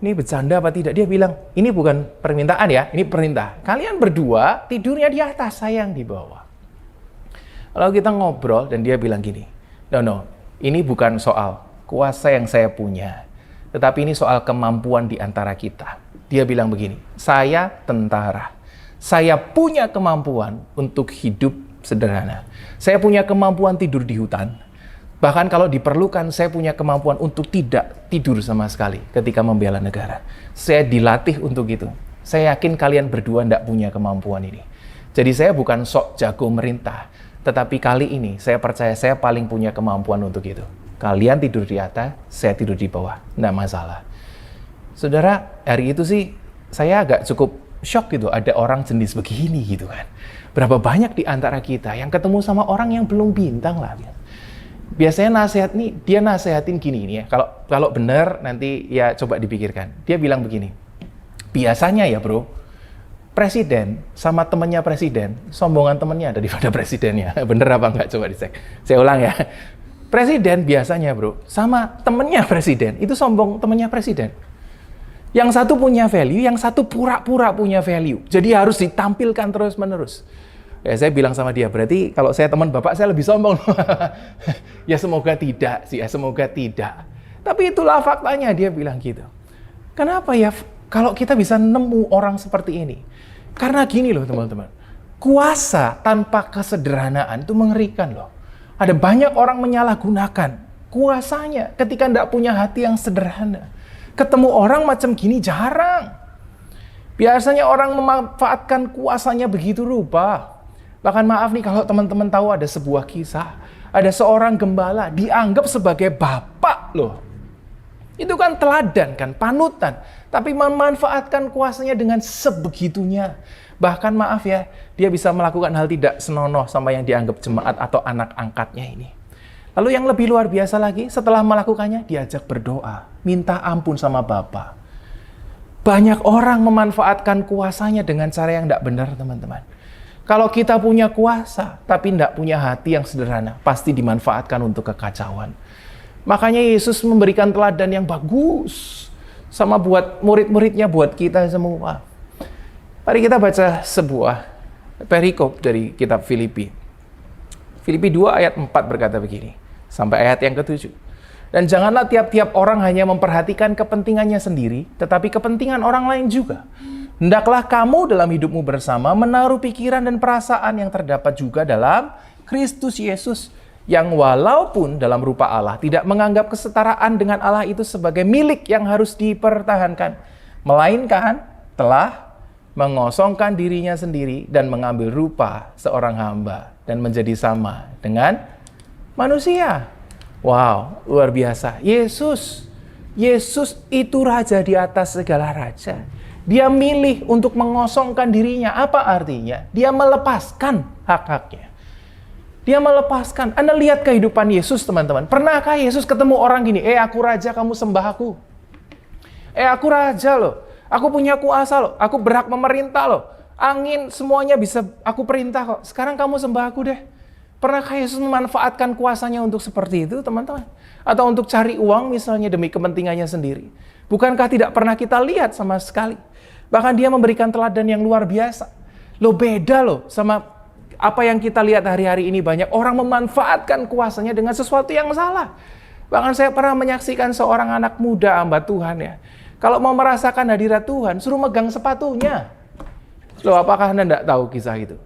Ini bercanda apa tidak? Dia bilang, ini bukan permintaan ya, ini perintah. Kalian berdua tidurnya di atas, saya yang di bawah. Lalu kita ngobrol dan dia bilang gini, no, ini bukan soal kuasa yang saya punya, tetapi ini soal kemampuan di antara kita. Dia bilang begini, saya tentara, saya punya kemampuan untuk hidup sederhana. Saya punya kemampuan tidur di hutan. Bahkan kalau diperlukan, saya punya kemampuan untuk tidak tidur sama sekali ketika membela negara. Saya dilatih untuk itu. Saya yakin kalian berdua tidak punya kemampuan ini. Jadi saya bukan sok jago merintah, tetapi kali ini saya percaya saya paling punya kemampuan untuk itu. Kalian tidur di atas, saya tidur di bawah. Tidak masalah. Saudara, hari itu sih saya agak cukup shock gitu, ada orang jenis begini gitu kan. Berapa banyak di antara kita yang ketemu sama orang yang belum bintang lah. Biasanya nasihat nih, dia nasihatin gini nih ya, kalau benar nanti ya coba dipikirkan. Dia bilang begini, biasanya ya bro, presiden sama temannya presiden, sombongan temannya daripada presidennya. Bener apa enggak? Coba dicek. Saya ulang ya. Presiden biasanya bro, sama temannya presiden, itu sombong temannya presiden. Yang satu punya value, yang satu pura-pura punya value. Jadi harus ditampilkan terus-menerus. Ya, saya bilang sama dia, berarti kalau saya teman bapak, saya lebih sombong. Ya semoga tidak sih, ya semoga tidak. Tapi itulah faktanya, dia bilang gitu. Kenapa ya kalau kita bisa nemu orang seperti ini? Karena gini loh teman-teman, kuasa tanpa kesederhanaan itu mengerikan loh. Ada banyak orang menyalahgunakan kuasanya ketika tidak punya hati yang sederhana. Ketemu orang macam gini jarang. Biasanya orang memanfaatkan kuasanya begitu rupa. Bahkan maaf nih kalau teman-teman tahu ada sebuah kisah. Ada seorang gembala dianggap sebagai bapak loh. Itu kan teladan kan, panutan. Tapi memanfaatkan kuasanya dengan sebegitunya. Bahkan maaf ya, dia bisa melakukan hal tidak senonoh sama yang dianggap jemaat atau anak angkatnya ini. Lalu yang lebih luar biasa lagi, setelah melakukannya, diajak berdoa. Minta ampun sama Bapa. Banyak orang memanfaatkan kuasanya dengan cara yang tidak benar, teman-teman. Kalau kita punya kuasa, tapi tidak punya hati yang sederhana, pasti dimanfaatkan untuk kekacauan. Makanya Yesus memberikan teladan yang bagus sama buat murid-muridnya, buat kita semua. Mari kita baca sebuah perikop dari kitab Filipi. Filipi 2 ayat 4 berkata begini, sampai ayat yang ke-7. Dan janganlah tiap-tiap orang hanya memperhatikan kepentingannya sendiri, tetapi kepentingan orang lain juga. Hendaklah kamu dalam hidupmu bersama menaruh pikiran dan perasaan yang terdapat juga dalam Kristus Yesus, yang walaupun dalam rupa Allah tidak menganggap kesetaraan dengan Allah itu sebagai milik yang harus dipertahankan, melainkan telah mengosongkan dirinya sendiri dan mengambil rupa seorang hamba dan menjadi sama dengan manusia. Wow, luar biasa. Yesus itu raja di atas segala raja. Dia milih untuk mengosongkan dirinya. Apa artinya? Dia melepaskan hak-haknya. Dia melepaskan. Anda lihat kehidupan Yesus, teman-teman. Pernahkah Yesus ketemu orang gini, aku raja, kamu sembah aku. Aku raja loh. Aku punya kuasa loh. Aku berhak memerintah loh. Angin semuanya bisa aku perintah kok. Sekarang kamu sembah aku deh. Pernahkah Yesus memanfaatkan kuasanya untuk seperti itu, teman-teman? Atau untuk cari uang misalnya demi kepentingannya sendiri? Bukankah tidak pernah kita lihat sama sekali? Bahkan dia memberikan teladan yang luar biasa. Loh, beda loh sama apa yang kita lihat hari-hari ini. Banyak orang memanfaatkan kuasanya dengan sesuatu yang salah. Bahkan saya pernah menyaksikan seorang anak muda hamba Tuhan ya. Kalau mau merasakan hadirat Tuhan, suruh megang sepatunya. Loh, apakah Anda tidak tahu kisah itu?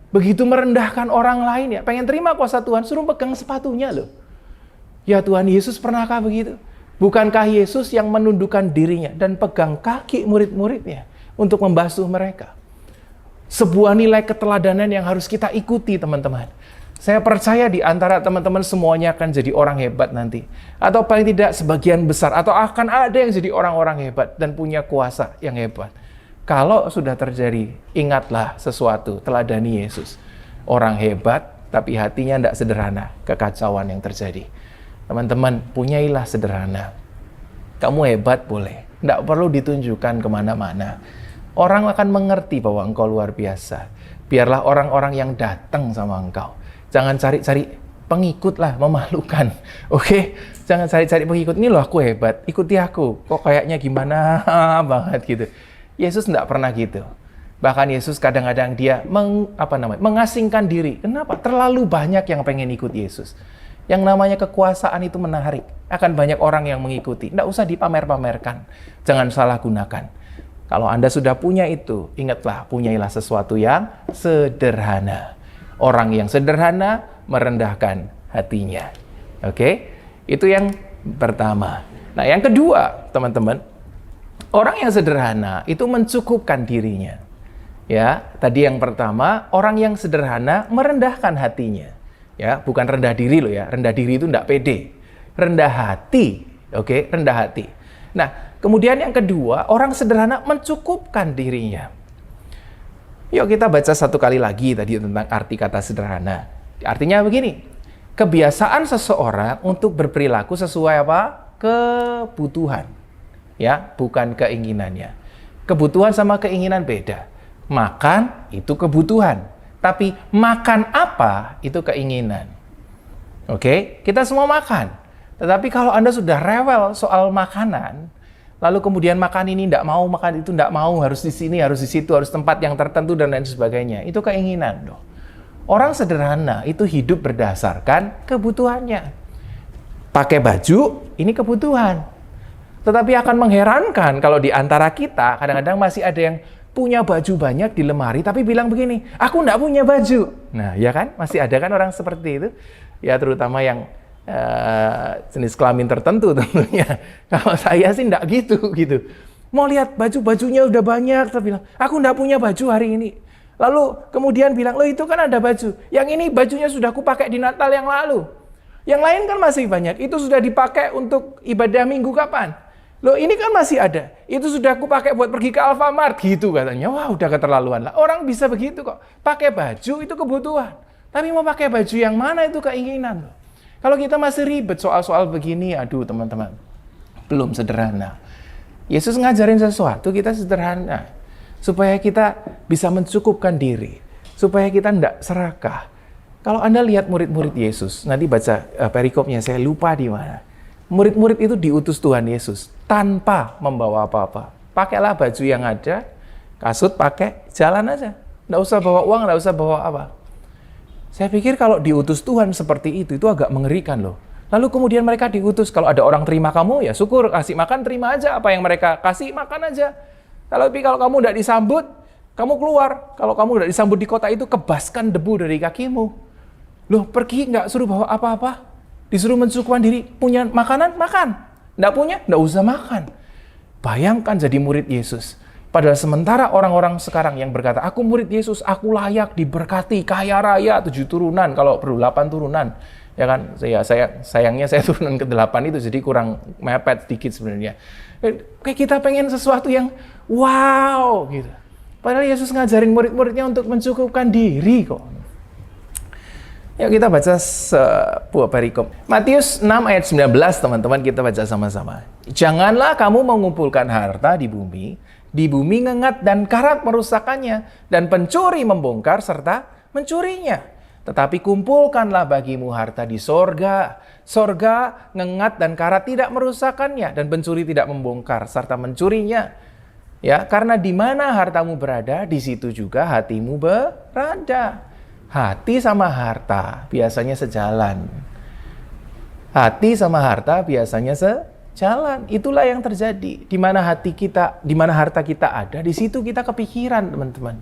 Begitu merendahkan orang lain ya. Pengen terima kuasa Tuhan, suruh pegang sepatunya loh. Ya Tuhan Yesus pernahkah begitu? Bukankah Yesus yang menundukkan dirinya dan pegang kaki murid-muridnya untuk membasuh mereka? Sebuah nilai keteladanan yang harus kita ikuti, teman-teman. Saya percaya di antara teman-teman semuanya akan jadi orang hebat nanti. Atau paling tidak sebagian besar. Atau akan ada yang jadi orang-orang hebat dan punya kuasa yang hebat. Kalau sudah terjadi, ingatlah sesuatu, teladani Yesus. Orang hebat, tapi hatinya tidak sederhana. Kekacauan yang terjadi. Teman-teman, punyailah sederhana. Kamu hebat boleh. Tidak perlu ditunjukkan kemana-mana. Orang akan mengerti bahwa engkau luar biasa. Biarlah orang-orang yang datang sama engkau. Jangan cari-cari pengikut lah, memalukan. Oke? Jangan cari-cari pengikut. Ini loh aku hebat, ikuti aku. Kok kayaknya gimana banget gitu. Yesus tidak pernah gitu. Bahkan Yesus kadang-kadang dia mengasingkan diri. Kenapa? Terlalu banyak yang pengen ikut Yesus. Yang namanya kekuasaan itu menarik. Akan banyak orang yang mengikuti. Tidak usah dipamer-pamerkan. Jangan salah gunakan. Kalau Anda sudah punya itu, ingatlah, punyailah sesuatu yang sederhana. Orang yang sederhana merendahkan hatinya. Oke? Itu yang pertama. Nah, yang kedua, teman-teman, orang yang sederhana itu mencukupkan dirinya. Ya, tadi yang pertama, orang yang sederhana merendahkan hatinya. Ya, bukan rendah diri loh ya. Rendah diri itu tidak pede. Rendah hati. Oke, rendah hati. Nah, kemudian yang kedua, orang sederhana mencukupkan dirinya. Yuk kita baca satu kali lagi tadi tentang arti kata sederhana. Artinya begini, kebiasaan seseorang untuk berperilaku sesuai apa? Kebutuhan. Ya, bukan keinginannya. Kebutuhan sama keinginan beda. Makan itu kebutuhan, tapi makan apa itu keinginan. Oke, kita semua makan. Tetapi kalau Anda sudah rewel soal makanan, lalu kemudian makan ini tidak mau, makan itu tidak mau, harus di sini, harus di situ, harus tempat yang tertentu dan lain sebagainya. Itu keinginan loh. Orang sederhana itu hidup berdasarkan kebutuhannya. Pakai baju, ini kebutuhan. Tetapi akan mengherankan kalau di antara kita, kadang-kadang masih ada yang punya baju banyak di lemari, tapi bilang begini, aku tidak punya baju. Nah, ya kan? Masih ada kan orang seperti itu? Ya, terutama yang jenis kelamin tertentu tentunya. Kalau saya sih enggak gitu. Mau lihat baju-bajunya udah banyak, saya bilang, aku enggak punya baju hari ini. Lalu kemudian bilang, loh itu kan ada baju. Yang ini bajunya sudah aku pakai di Natal yang lalu. Yang lain kan masih banyak. Itu sudah dipakai untuk ibadah minggu kapan? Loh ini kan masih ada. Itu sudah aku pakai buat pergi ke Alfamart. Gitu katanya. Wah udah keterlaluan lah. Orang bisa begitu kok. Pakai baju itu kebutuhan. Tapi mau pakai baju yang mana itu keinginan loh. Kalau kita masih ribet soal-soal begini, aduh teman-teman, belum sederhana. Yesus ngajarin sesuatu, kita sederhana. Supaya kita bisa mencukupkan diri. Supaya kita tidak serakah. Kalau Anda lihat murid-murid Yesus, nanti baca perikopnya, saya lupa di mana. Murid-murid itu diutus Tuhan Yesus tanpa membawa apa-apa. Pakailah baju yang ada, kasut pakai, jalan aja. Tidak usah bawa uang, tidak usah bawa apa. Saya pikir kalau diutus Tuhan seperti itu agak mengerikan loh. Lalu kemudian mereka diutus, kalau ada orang terima kamu, ya syukur, kasih makan, terima aja. Apa yang mereka kasih, makan aja. Tapi kalau kamu tidak disambut, kamu keluar. Kalau kamu tidak disambut di kota itu, kebaskan debu dari kakimu. Loh, pergi nggak suruh bawa apa-apa. Disuruh mencukupkan diri, punya makanan, makan. Nggak punya, nggak usah makan. Bayangkan jadi murid Yesus. Padahal sementara orang-orang sekarang yang berkata, aku murid Yesus, aku layak diberkati, kaya raya, 7 turunan, kalau perlu 8 turunan. Ya kan, sayangnya saya turunan ke-8 itu, jadi kurang mepet sedikit sebenarnya. Kayak kita pengen sesuatu yang wow gitu. Padahal Yesus ngajarin murid-muridnya untuk mencukupkan diri kok. Yuk kita baca sebuah perikop. Matius 6 ayat 19, teman-teman, kita baca sama-sama. Janganlah kamu mengumpulkan harta di bumi ngengat dan karat merusakannya, dan pencuri membongkar serta mencurinya. Tetapi kumpulkanlah bagimu harta di sorga. Sorga ngengat dan karat tidak merusakannya, dan pencuri tidak membongkar serta mencurinya. Ya, karena di mana hartamu berada, di situ juga hatimu berada. Hati sama harta biasanya sejalan. Hati sama harta biasanya sejalan. Itulah yang terjadi. Di mana hati kita, di mana harta kita ada, di situ kita kepikiran, teman-teman.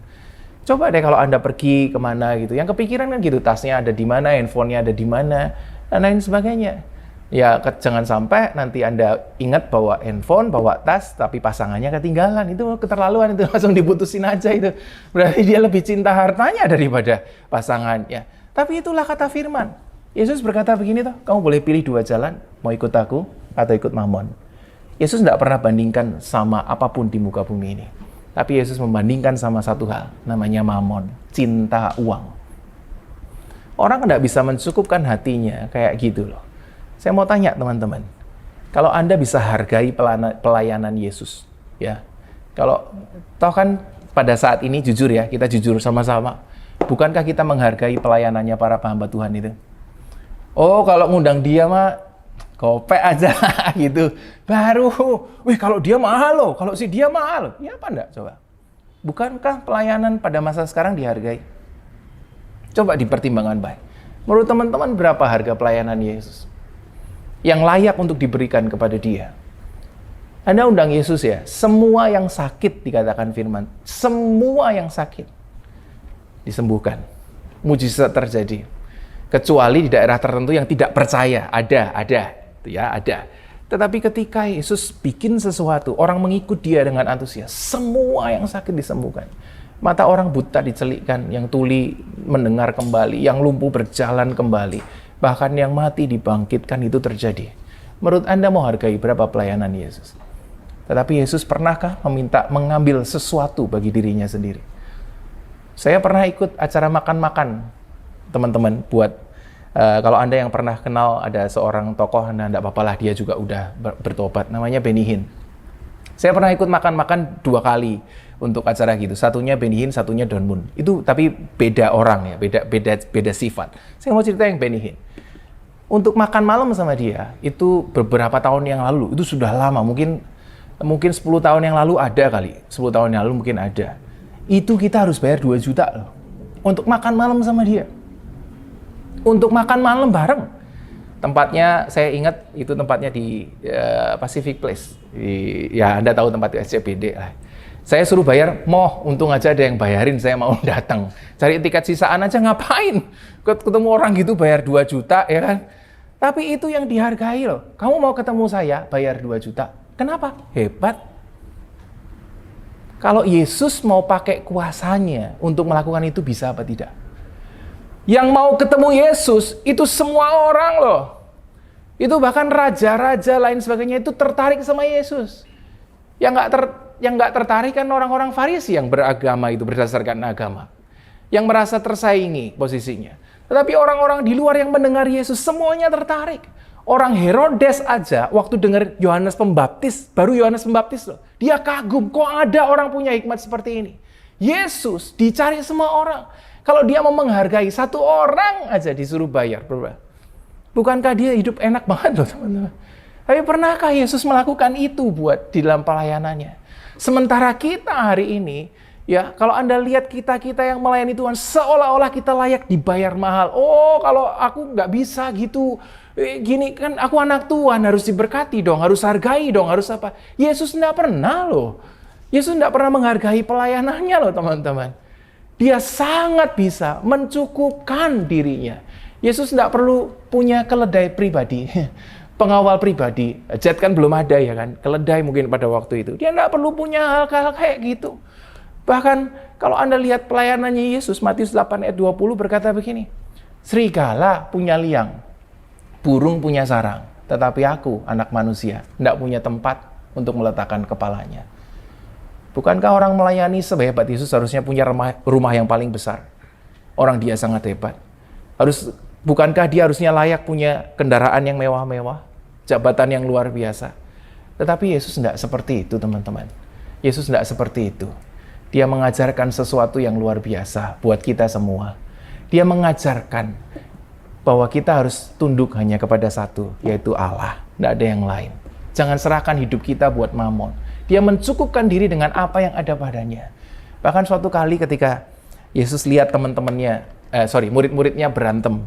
Coba deh kalau Anda pergi kemana gitu, yang kepikiran kan gitu, tasnya ada di mana, handphonenya ada di mana, dan lain sebagainya. Ya, jangan sampai nanti Anda ingat bawa handphone, bawa tas, tapi pasangannya ketinggalan. Itu keterlaluan, itu langsung diputusin aja itu. Berarti dia lebih cinta hartanya daripada pasangannya. Tapi itulah kata firman. Yesus berkata begini toh, kamu boleh pilih 2 jalan, mau ikut aku atau ikut Mamon. Yesus tidak pernah bandingkan sama apapun di muka bumi ini. Tapi Yesus membandingkan sama satu hal, namanya Mamon, cinta uang. Orang tidak bisa mencukupkan hatinya kayak gitu loh. Saya mau tanya teman-teman, kalau Anda bisa hargai pelayanan Yesus, ya, kalau toh kan pada saat ini jujur ya, kita jujur sama-sama, bukankah kita menghargai pelayanannya para hamba Tuhan itu? Oh, kalau ngundang dia mah kopek aja gitu, baru, wih kalau dia mahal loh, kalau si dia mahal, ya apa enggak coba? Bukankah pelayanan pada masa sekarang dihargai? Coba dipertimbangkan baik. Menurut teman-teman berapa harga pelayanan Yesus yang layak untuk diberikan kepada dia? Anda undang Yesus ya, semua yang sakit dikatakan firman, semua yang sakit disembuhkan. Mujizat terjadi. Kecuali di daerah tertentu yang tidak percaya, ada, ya ada. Tetapi ketika Yesus bikin sesuatu, orang mengikut dia dengan antusias, semua yang sakit disembuhkan. Mata orang buta dicelikkan, yang tuli mendengar kembali, yang lumpuh berjalan kembali. Bahkan yang mati dibangkitkan, itu terjadi. Menurut Anda mau hargai berapa pelayanan Yesus? Tetapi Yesus pernahkah mengambil sesuatu bagi dirinya sendiri? Saya pernah ikut acara makan-makan, teman-teman, buat kalau Anda yang pernah kenal ada seorang tokoh, nah enggak apa-apa lah, dia juga udah bertobat, namanya Benny Hinn. Saya pernah ikut makan-makan 2 kali untuk acara gitu. Satunya Benny Hinn, satunya Don Moon. Itu tapi beda orang ya, beda sifat. Saya mau cerita yang Benny Hinn. Untuk makan malam sama dia, itu beberapa tahun yang lalu, itu sudah lama, mungkin 10 tahun yang lalu ada kali. 10 tahun yang lalu mungkin ada. Itu kita harus bayar 2 juta loh. Untuk makan malam sama dia. Untuk makan malam bareng. Tempatnya, saya ingat itu tempatnya di Pacific Place. Ya, Anda tahu tempat SCBD lah. Saya suruh bayar, untung aja ada yang bayarin, saya mau datang. Cari tiket sisaan aja ngapain? Ketemu orang gitu bayar 2 juta, ya kan? Tapi itu yang dihargai loh. Kamu mau ketemu saya, bayar 2 juta. Kenapa? Hebat. Kalau Yesus mau pakai kuasanya untuk melakukan itu, bisa apa tidak? Yang mau ketemu Yesus, itu semua orang loh. Itu bahkan raja-raja lain sebagainya itu tertarik sama Yesus. Yang nggak tertarik kan orang-orang Farisi yang beragama itu berdasarkan agama. Yang merasa tersaingi posisinya. Tetapi orang-orang di luar yang mendengar Yesus semuanya tertarik. Orang Herodes aja waktu dengar Yohanes Pembaptis, baru Yohanes Pembaptis loh. Dia kagum, kok ada orang punya hikmat seperti ini. Yesus dicari semua orang. Kalau dia mau menghargai 1 orang aja disuruh bayar. Bukankah dia hidup enak banget loh teman-teman? Tapi pernahkah Yesus melakukan itu buat di dalam pelayanannya? Sementara kita hari ini, ya kalau Anda lihat kita-kita yang melayani Tuhan, seolah-olah kita layak dibayar mahal. Oh, kalau aku nggak bisa gitu, gini kan aku anak Tuhan, harus diberkati dong, harus hargai dong, harus apa. Yesus nggak pernah loh. Yesus nggak pernah menghargai pelayanannya loh teman-teman. Dia sangat bisa mencukupkan dirinya. Yesus tidak perlu punya keledai pribadi. pengawal pribadi. Jet kan belum ada ya kan, keledai mungkin pada waktu itu. Dia nggak perlu punya hal-hal kayak gitu. Bahkan kalau Anda lihat pelayanannya Yesus, Matius 8 ayat 20 berkata begini, serigala punya liang, burung punya sarang, tetapi aku, anak manusia, tidak punya tempat untuk meletakkan kepalanya. Bukankah orang melayani sehebat Yesus harusnya punya rumah yang paling besar? Orang dia sangat hebat. Bukankah dia harusnya layak punya kendaraan yang mewah-mewah, jabatan yang luar biasa? Tetapi Yesus tidak seperti itu, teman-teman. Yesus tidak seperti itu. Dia mengajarkan sesuatu yang luar biasa buat kita semua. Dia mengajarkan bahwa kita harus tunduk hanya kepada satu, yaitu Allah. Tidak ada yang lain. Jangan serahkan hidup kita buat mamon. Dia mencukupkan diri dengan apa yang ada padanya. Bahkan suatu kali ketika Yesus lihat murid-muridnya berantem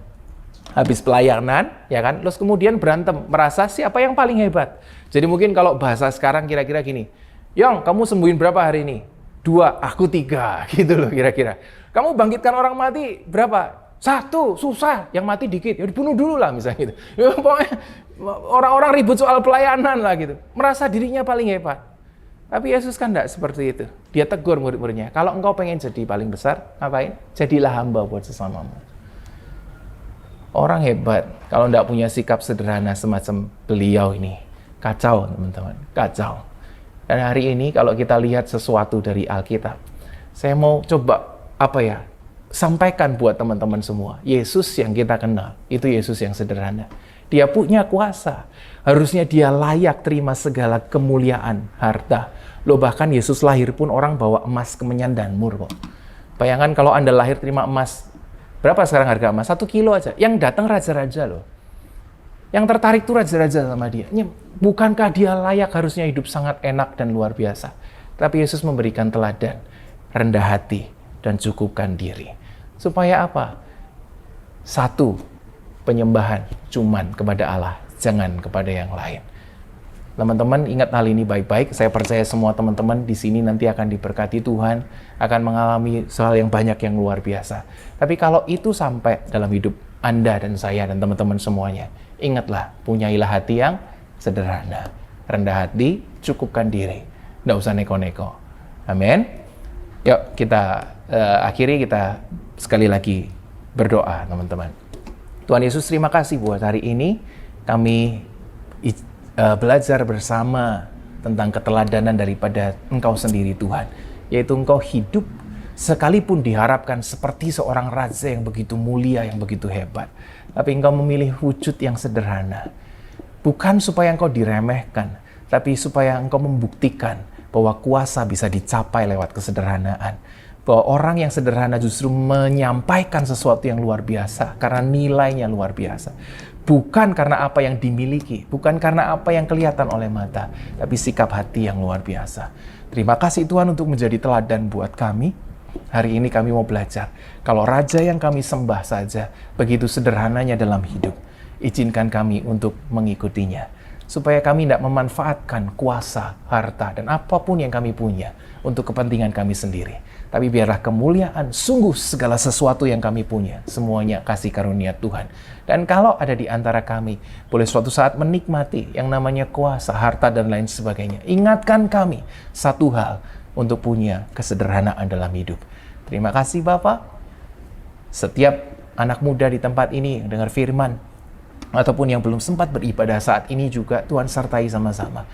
habis pelayanan, ya kan? Terus kemudian berantem, merasa siapa yang paling hebat. Jadi mungkin kalau bahasa sekarang kira-kira gini, Yong, kamu sembuhin berapa hari ini? 2, aku 3, gitu loh kira-kira. Kamu bangkitkan orang mati berapa? 1, susah, yang mati dikit, ya dibunuh dulu lah misalnya gitu. Ya, pokoknya orang-orang ribut soal pelayanan lah gitu, merasa dirinya paling hebat. Tapi Yesus kan tidak seperti itu. Dia tegur murid-muridnya, kalau engkau pengen jadi paling besar, ngapain? Jadilah hamba buat sesamamu. Orang hebat, kalau tidak punya sikap sederhana semacam beliau ini, kacau teman-teman, kacau. Dan hari ini kalau kita lihat sesuatu dari Alkitab, saya mau coba sampaikan buat teman-teman semua. Yesus yang kita kenal, itu Yesus yang sederhana. Dia punya kuasa. Harusnya dia layak terima segala kemuliaan, harta. Loh bahkan Yesus lahir pun orang bawa emas, kemenyan, dan mur kok. Bayangkan kalau Anda lahir terima emas, berapa sekarang harga emas? 1 kilo aja. Yang datang raja-raja loh. Yang tertarik tuh raja-raja sama dia. Bukankah dia layak harusnya hidup sangat enak dan luar biasa? Tapi Yesus memberikan teladan, rendah hati, dan cukupkan diri. Supaya apa? 1, penyembahan cuman kepada Allah, jangan kepada yang lain. Teman-teman ingat hal ini baik-baik. Saya percaya semua teman-teman di sini nanti akan diberkati Tuhan, akan mengalami hal yang banyak yang luar biasa. Tapi kalau itu sampai dalam hidup Anda dan saya dan teman-teman semuanya, ingatlah, punyailah hati yang sederhana, rendah hati, cukupkan diri, nggak usah neko-neko. Amin. Yuk kita akhiri, kita sekali lagi berdoa, teman-teman. Tuhan Yesus, terima kasih buat hari ini kami belajar bersama tentang keteladanan daripada Engkau sendiri, Tuhan, yaitu Engkau hidup sekalipun diharapkan seperti seorang raja yang begitu mulia, yang begitu hebat, tapi Engkau memilih wujud yang sederhana, bukan supaya Engkau diremehkan, tapi supaya Engkau membuktikan bahwa kuasa bisa dicapai lewat kesederhanaan, bahwa orang yang sederhana justru menyampaikan sesuatu yang luar biasa karena nilainya luar biasa. Bukan karena apa yang dimiliki, bukan karena apa yang kelihatan oleh mata, tapi sikap hati yang luar biasa. Terima kasih Tuhan untuk menjadi teladan buat kami. Hari ini kami mau belajar, kalau Raja yang kami sembah saja begitu sederhananya dalam hidup, izinkan kami untuk mengikutinya, supaya kami tidak memanfaatkan kuasa, harta, dan apapun yang kami punya untuk kepentingan kami sendiri. Tapi biarlah kemuliaan, sungguh segala sesuatu yang kami punya, semuanya kasih karunia Tuhan. Dan kalau ada di antara kami, boleh suatu saat menikmati yang namanya kuasa, harta, dan lain sebagainya, ingatkan kami satu hal, untuk punya kesederhanaan dalam hidup. Terima kasih Bapak. Setiap anak muda di tempat ini yang dengar firman, ataupun yang belum sempat beribadah saat ini juga, Tuhan sertai sama-sama.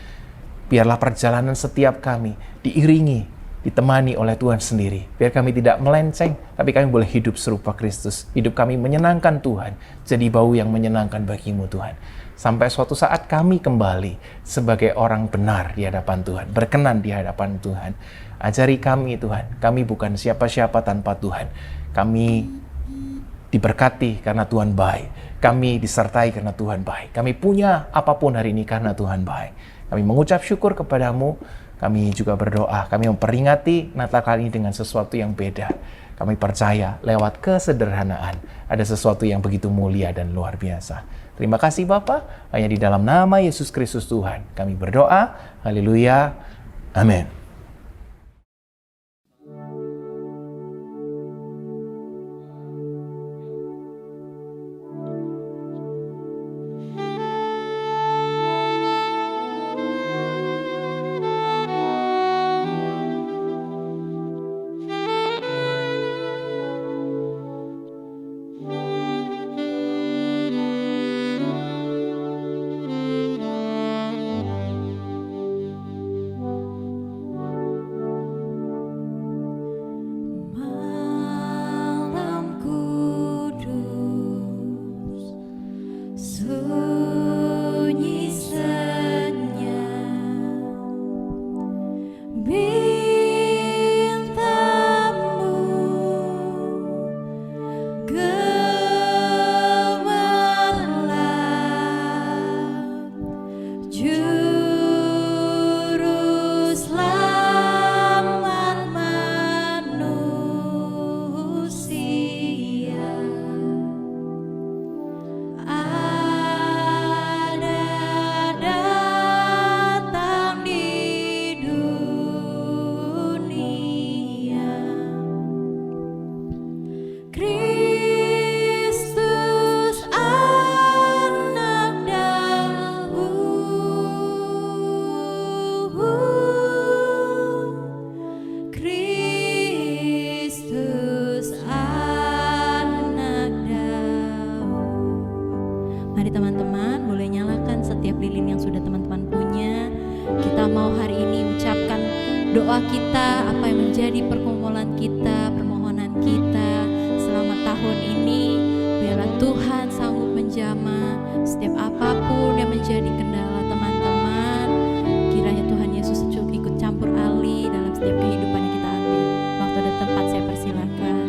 Biarlah perjalanan setiap kami diiringi, ditemani oleh Tuhan sendiri. Biar kami tidak melenceng, tapi kami boleh hidup serupa Kristus. Hidup kami menyenangkan Tuhan, jadi bau yang menyenangkan bagimu Tuhan. Sampai suatu saat kami kembali sebagai orang benar di hadapan Tuhan, berkenan di hadapan Tuhan. Ajari kami Tuhan, kami bukan siapa-siapa tanpa Tuhan. Kami diberkati karena Tuhan baik. Kami disertai karena Tuhan baik. Kami punya apapun hari ini karena Tuhan baik. Kami mengucap syukur kepadamu. Kami juga berdoa, kami memperingati Natal kali ini dengan sesuatu yang beda. Kami percaya lewat kesederhanaan ada sesuatu yang begitu mulia dan luar biasa. Terima kasih Bapa, hanya di dalam nama Yesus Kristus Tuhan kami berdoa. Haleluya. Amin. mau hari ini ucapkan doa kita, apa yang menjadi pergumulan kita, permohonan kita selama tahun ini. Biarlah Tuhan sanggup menjamah setiap apapun yang menjadi kendala teman-teman. Kiranya Tuhan Yesus ikut campur alih dalam setiap kehidupan yang kita ambil. Waktu dan tempat saya persilakan.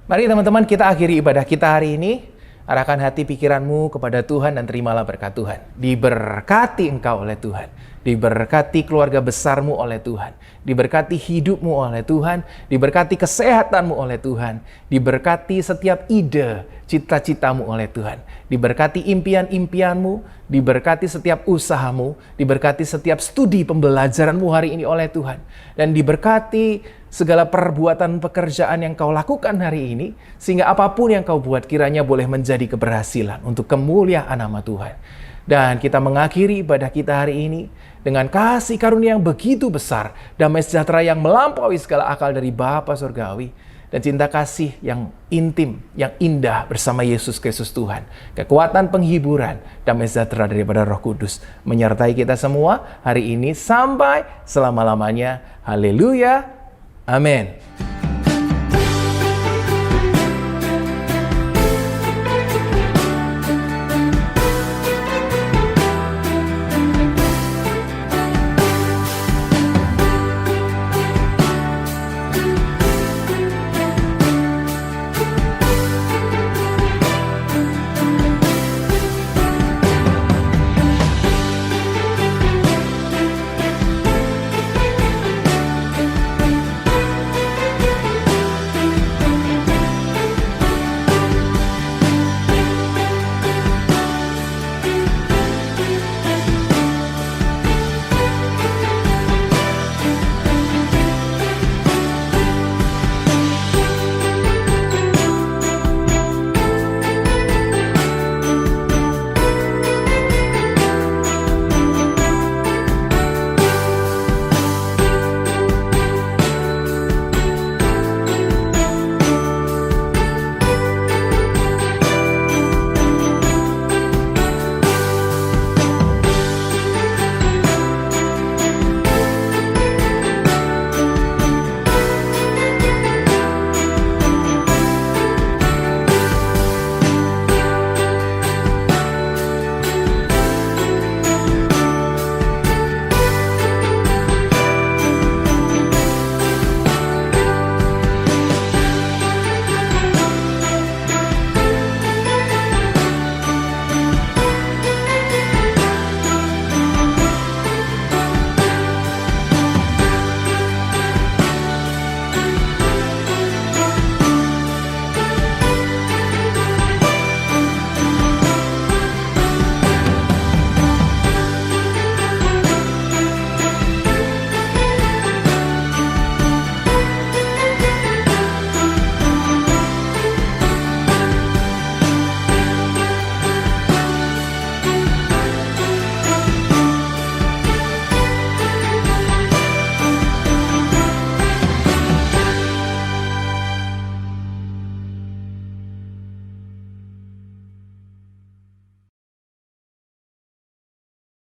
Mari teman-teman kita akhiri ibadah kita hari ini. Arahkan hati pikiranmu kepada Tuhan dan terimalah berkat Tuhan. Diberkati engkau oleh Tuhan. Diberkati keluarga besarmu oleh Tuhan. Diberkati hidupmu oleh Tuhan. Diberkati kesehatanmu oleh Tuhan. Diberkati setiap ide, cita-citamu oleh Tuhan. Diberkati impian-impianmu. Diberkati setiap usahamu. Diberkati setiap studi pembelajaranmu hari ini oleh Tuhan. Dan diberkati segala perbuatan pekerjaan yang kau lakukan hari ini, sehingga apapun yang kau buat kiranya boleh menjadi keberhasilan untuk kemuliaan nama Tuhan. Dan kita mengakhiri ibadah kita hari ini dengan kasih karunia yang begitu besar, damai sejahtera yang melampaui segala akal dari Bapa Surgawi, dan cinta kasih yang intim, yang indah bersama Yesus Kristus Tuhan. Kekuatan penghiburan, damai sejahtera daripada Roh Kudus menyertai kita semua hari ini sampai selama-lamanya. Haleluya. Amin.